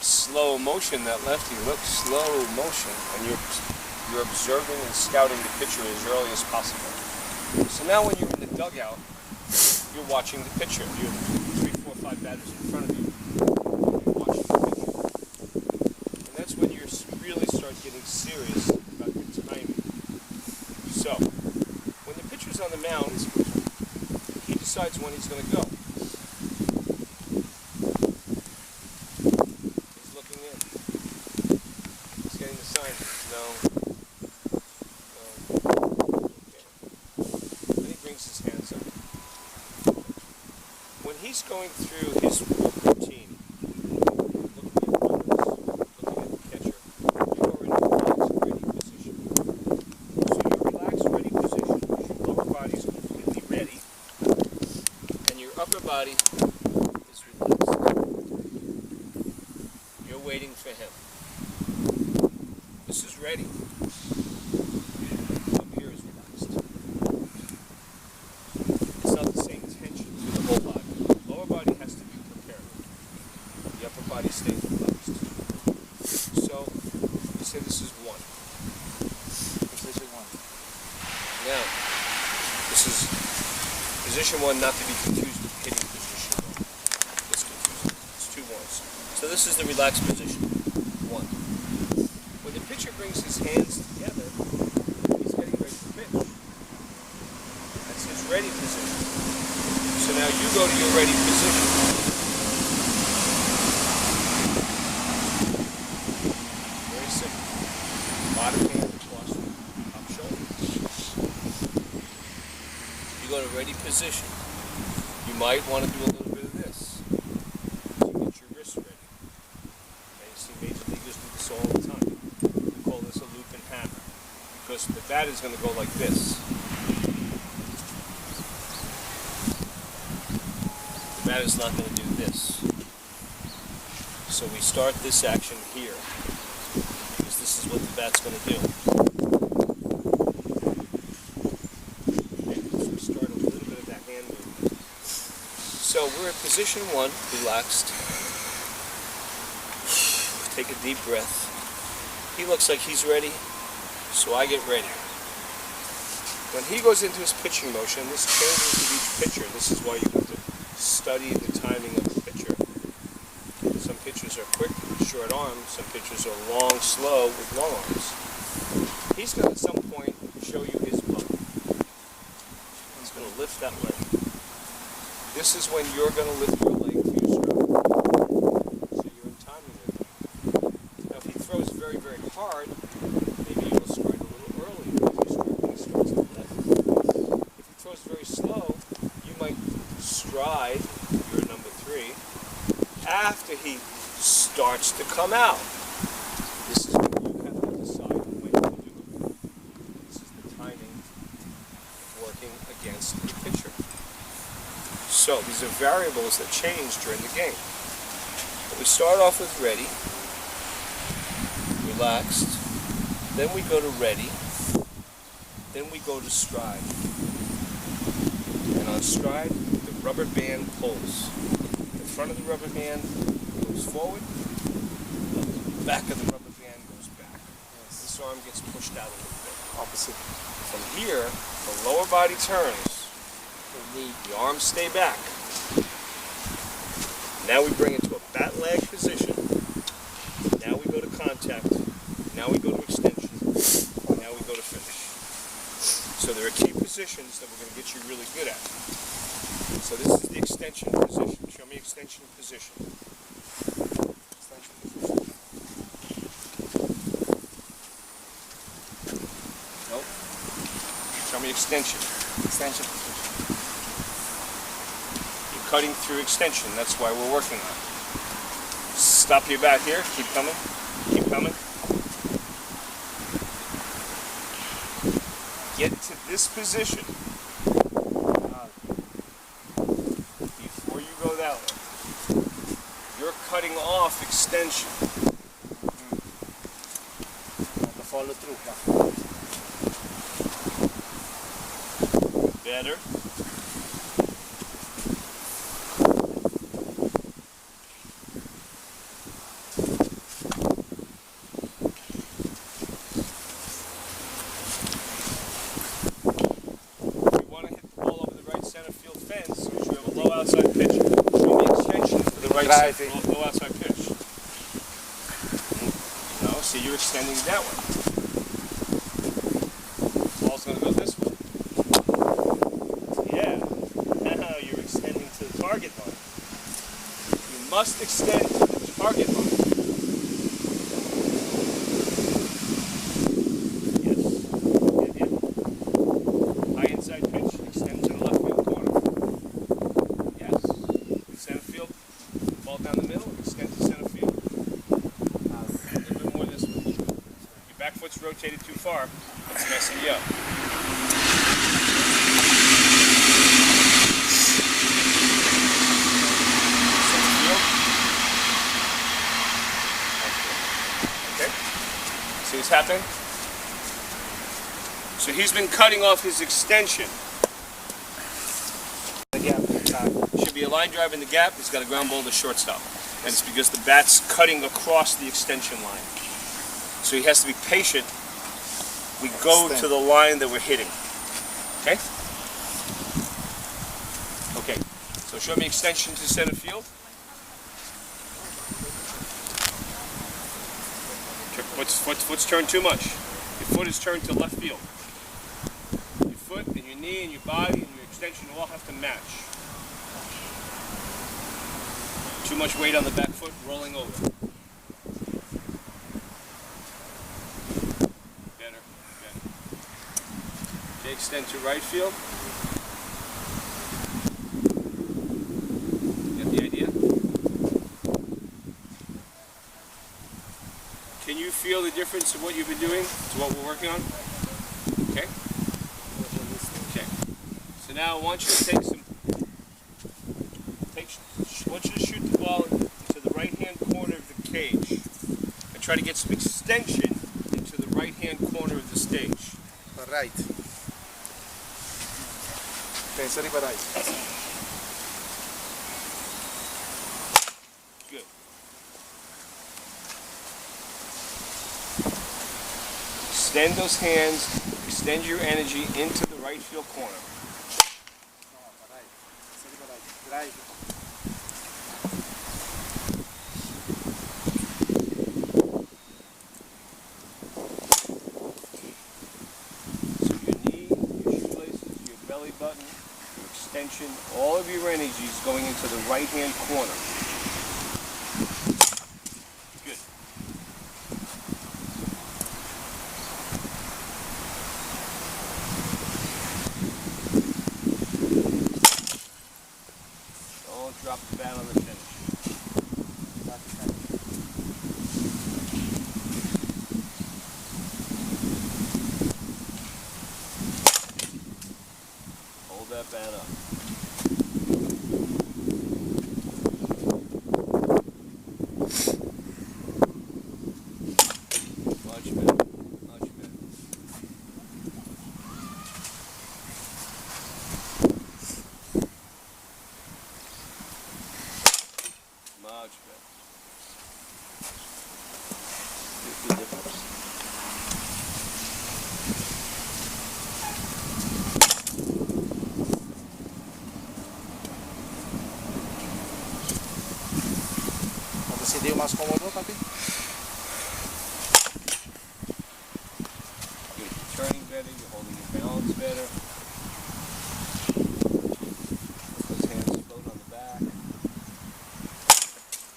slow motion, that lefty. Look, slow motion. And you're observing and scouting the pitcher as early as possible. So now when you're in the dugout, you're watching the pitcher. You have 3, 4, 5 batters in front of you. You're watching the pitcher. And that's when you really start getting serious about your timing. So, when the pitcher's on the mound, he decides when he's going to go. He's looking in. He's getting the sign. No. Okay. Then he brings his hands up. When he's going through his routine, looking at runners, looking at the catcher, you are in a relaxed, ready position. So your relaxed, ready position, your lower body is completely ready, and your upper body is relaxed. You're waiting for him. This is ready. Up here is relaxed. It's not the same tension to the whole body. The lower body has to be prepared. The upper body stays relaxed. So, we say this is 1. Position 1. Now, this is position 1, not to be confused with hitting position 1. It's confusing. It's 2 1s. So this is the relaxed position. 1. When the pitcher brings his hands together, he's getting ready to pitch. That's his ready position. So now you go to your ready position. Very simple. Bottom hand across top shoulder. You go to ready position. You might want to do a little bit of this to get your wrist ready. And you see major leaguers do this all the time. We call this a loop and hammer because the bat is going to go like this. The bat is not going to do this. So we start this action here because this is what the bat's going to do. So we start a little bit of that hand movement. So we're in position 1, relaxed. Take a deep breath. He looks like he's ready, so I get ready. When he goes into his pitching motion, this changes with each pitcher. This is why you have to study the timing of the pitcher. Some pitchers are quick with short arms, some pitchers are long, slow with long arms. He's going to at some point show you his butt. He's going to lift that leg. This is when you're going to lift your leg to your stroke. So you're in timing with him. Now if he throws very, very hard, maybe you will stride a little early because your stroke starts to lift. If he throws very slow, you might stride, your number 3, after he starts to come out. This is what you have to decide when to do it. This is the timing of working against the pitcher. So these are variables that change during the game. But we start off with ready, relaxed, then we go to ready, then we go to stride. And on stride, the rubber band pulls. The front of the rubber band goes forward, the back of the rubber band goes back. This arm gets pushed out a little bit. Opposite. From here, the lower body turns. The arms stay back. Now we bring it to a bat leg position. Now we go to contact. Now we go to extension. Now we go to So there are key positions that we're going to get you really good at. So this is the extension position. Show me extension position. Extension position. Nope. Show me extension. Extension position. You're cutting through extension. That's why we're working on it. Stop your bat here. Keep coming. Keep coming. Get to this position before you go that way. You're cutting off extension. The follow through. Better. Outside pitch. Show me extension to the right side. Low outside pitch. No, see, you're extending that way. Ball's going to go this way. Yeah. Now you're extending to the target line. You must extend to the target line. Yes. Yeah. High inside pitch. Extend to the left field corner. Center field, ball down the middle, extend to center field. A little bit more this way. Your back foot's rotated too far. It's messing you up. Center field. Okay. See what's happening? So he's been cutting off his extension. Be a line drive in the gap. He's got a ground ball to shortstop, and it's because the bat's cutting across the extension line. So he has to be patient. We go to the line that we're hitting. Okay. Okay. So show me extension to center field. Foot's turned too much. Your foot is turned to left field. Your foot and your knee and your body and your extension all have to match. Too much weight on the back foot, rolling over. Better, better. Okay, extend to right field. Get the idea? Can you feel the difference of what you've been doing to what we're working on? Okay? Okay. So now I want you to take some, I want you to shoot the ball into the right-hand corner of the cage and try to get some extension into the right-hand corner of the stage. Right. Pensare per right. Good. Extend those hands, extend your energy into the right field corner. Right. Button, your extension, all of your energy is going into the right-hand corner. Good. Don't drop the bat on the finish. That bat up. Much better. Much better. Much better. The difference. ¿Te sientes más cómodo, papi? You're turning better, you're holding your balance looks better. Let those hands float on the back.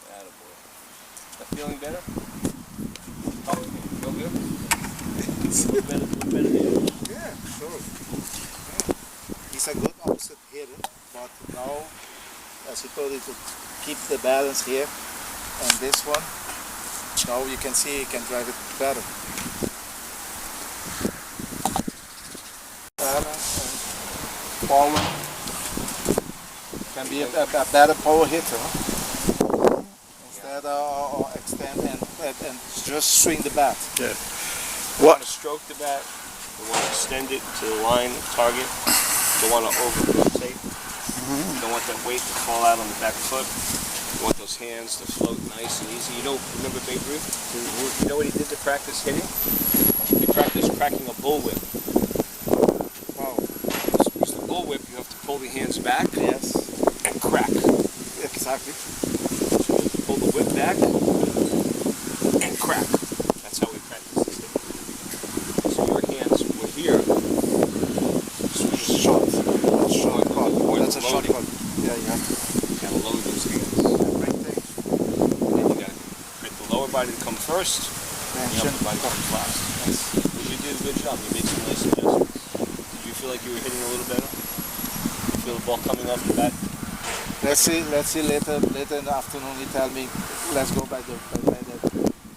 Attaboy. That feeling better? Talk to me. Feel good? Look better than you? Yeah, sure. He's a good opposite hitter, but now, as he told you, to keep the balance here, and this one, now you can see he can drive it better. Balance and power. Can be a better power hitter, huh? Instead of extend and just swing the bat. Yeah. You want to stroke the bat. You want to extend it to the line target. You don't want to over-rotate. You don't want that weight to fall out on the back foot. You want those hands to float nice and easy. You know, remember Babe Ruth? You know what he did to practice hitting? He practiced cracking a bullwhip. Wow. With the bullwhip, you have to pull the hands back Yes. and crack. Exactly. So you pull the whip back and crack. That's how we practice this hitting. So your hands were here. Short. Short cut. Weren't That's a short loading. cut. Yeah, yeah. You gotta load those hands. Right there. And then you gotta get the lower body to come first, and the upper body comes last. But you did a good job. You made some nice adjustments. Did you feel like you were hitting a little better? You feel the ball coming off the bat? Let's see later in the afternoon he tell me let's go by the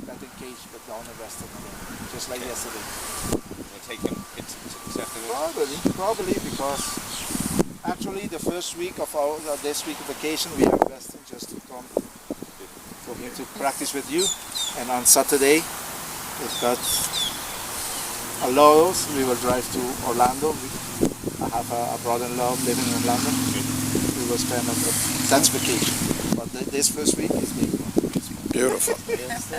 batting cage but down the western again. Just like yesterday. You gonna take him hits this afternoon? Probably because actually the first week of our this week of vacation we have Western just to come for him to practice with you, and on Saturday we've got allows we will drive to Orlando. I have a brother-in-law living in Orlando. We will spend that's vacation. But this first week is big. Beautiful. Yes.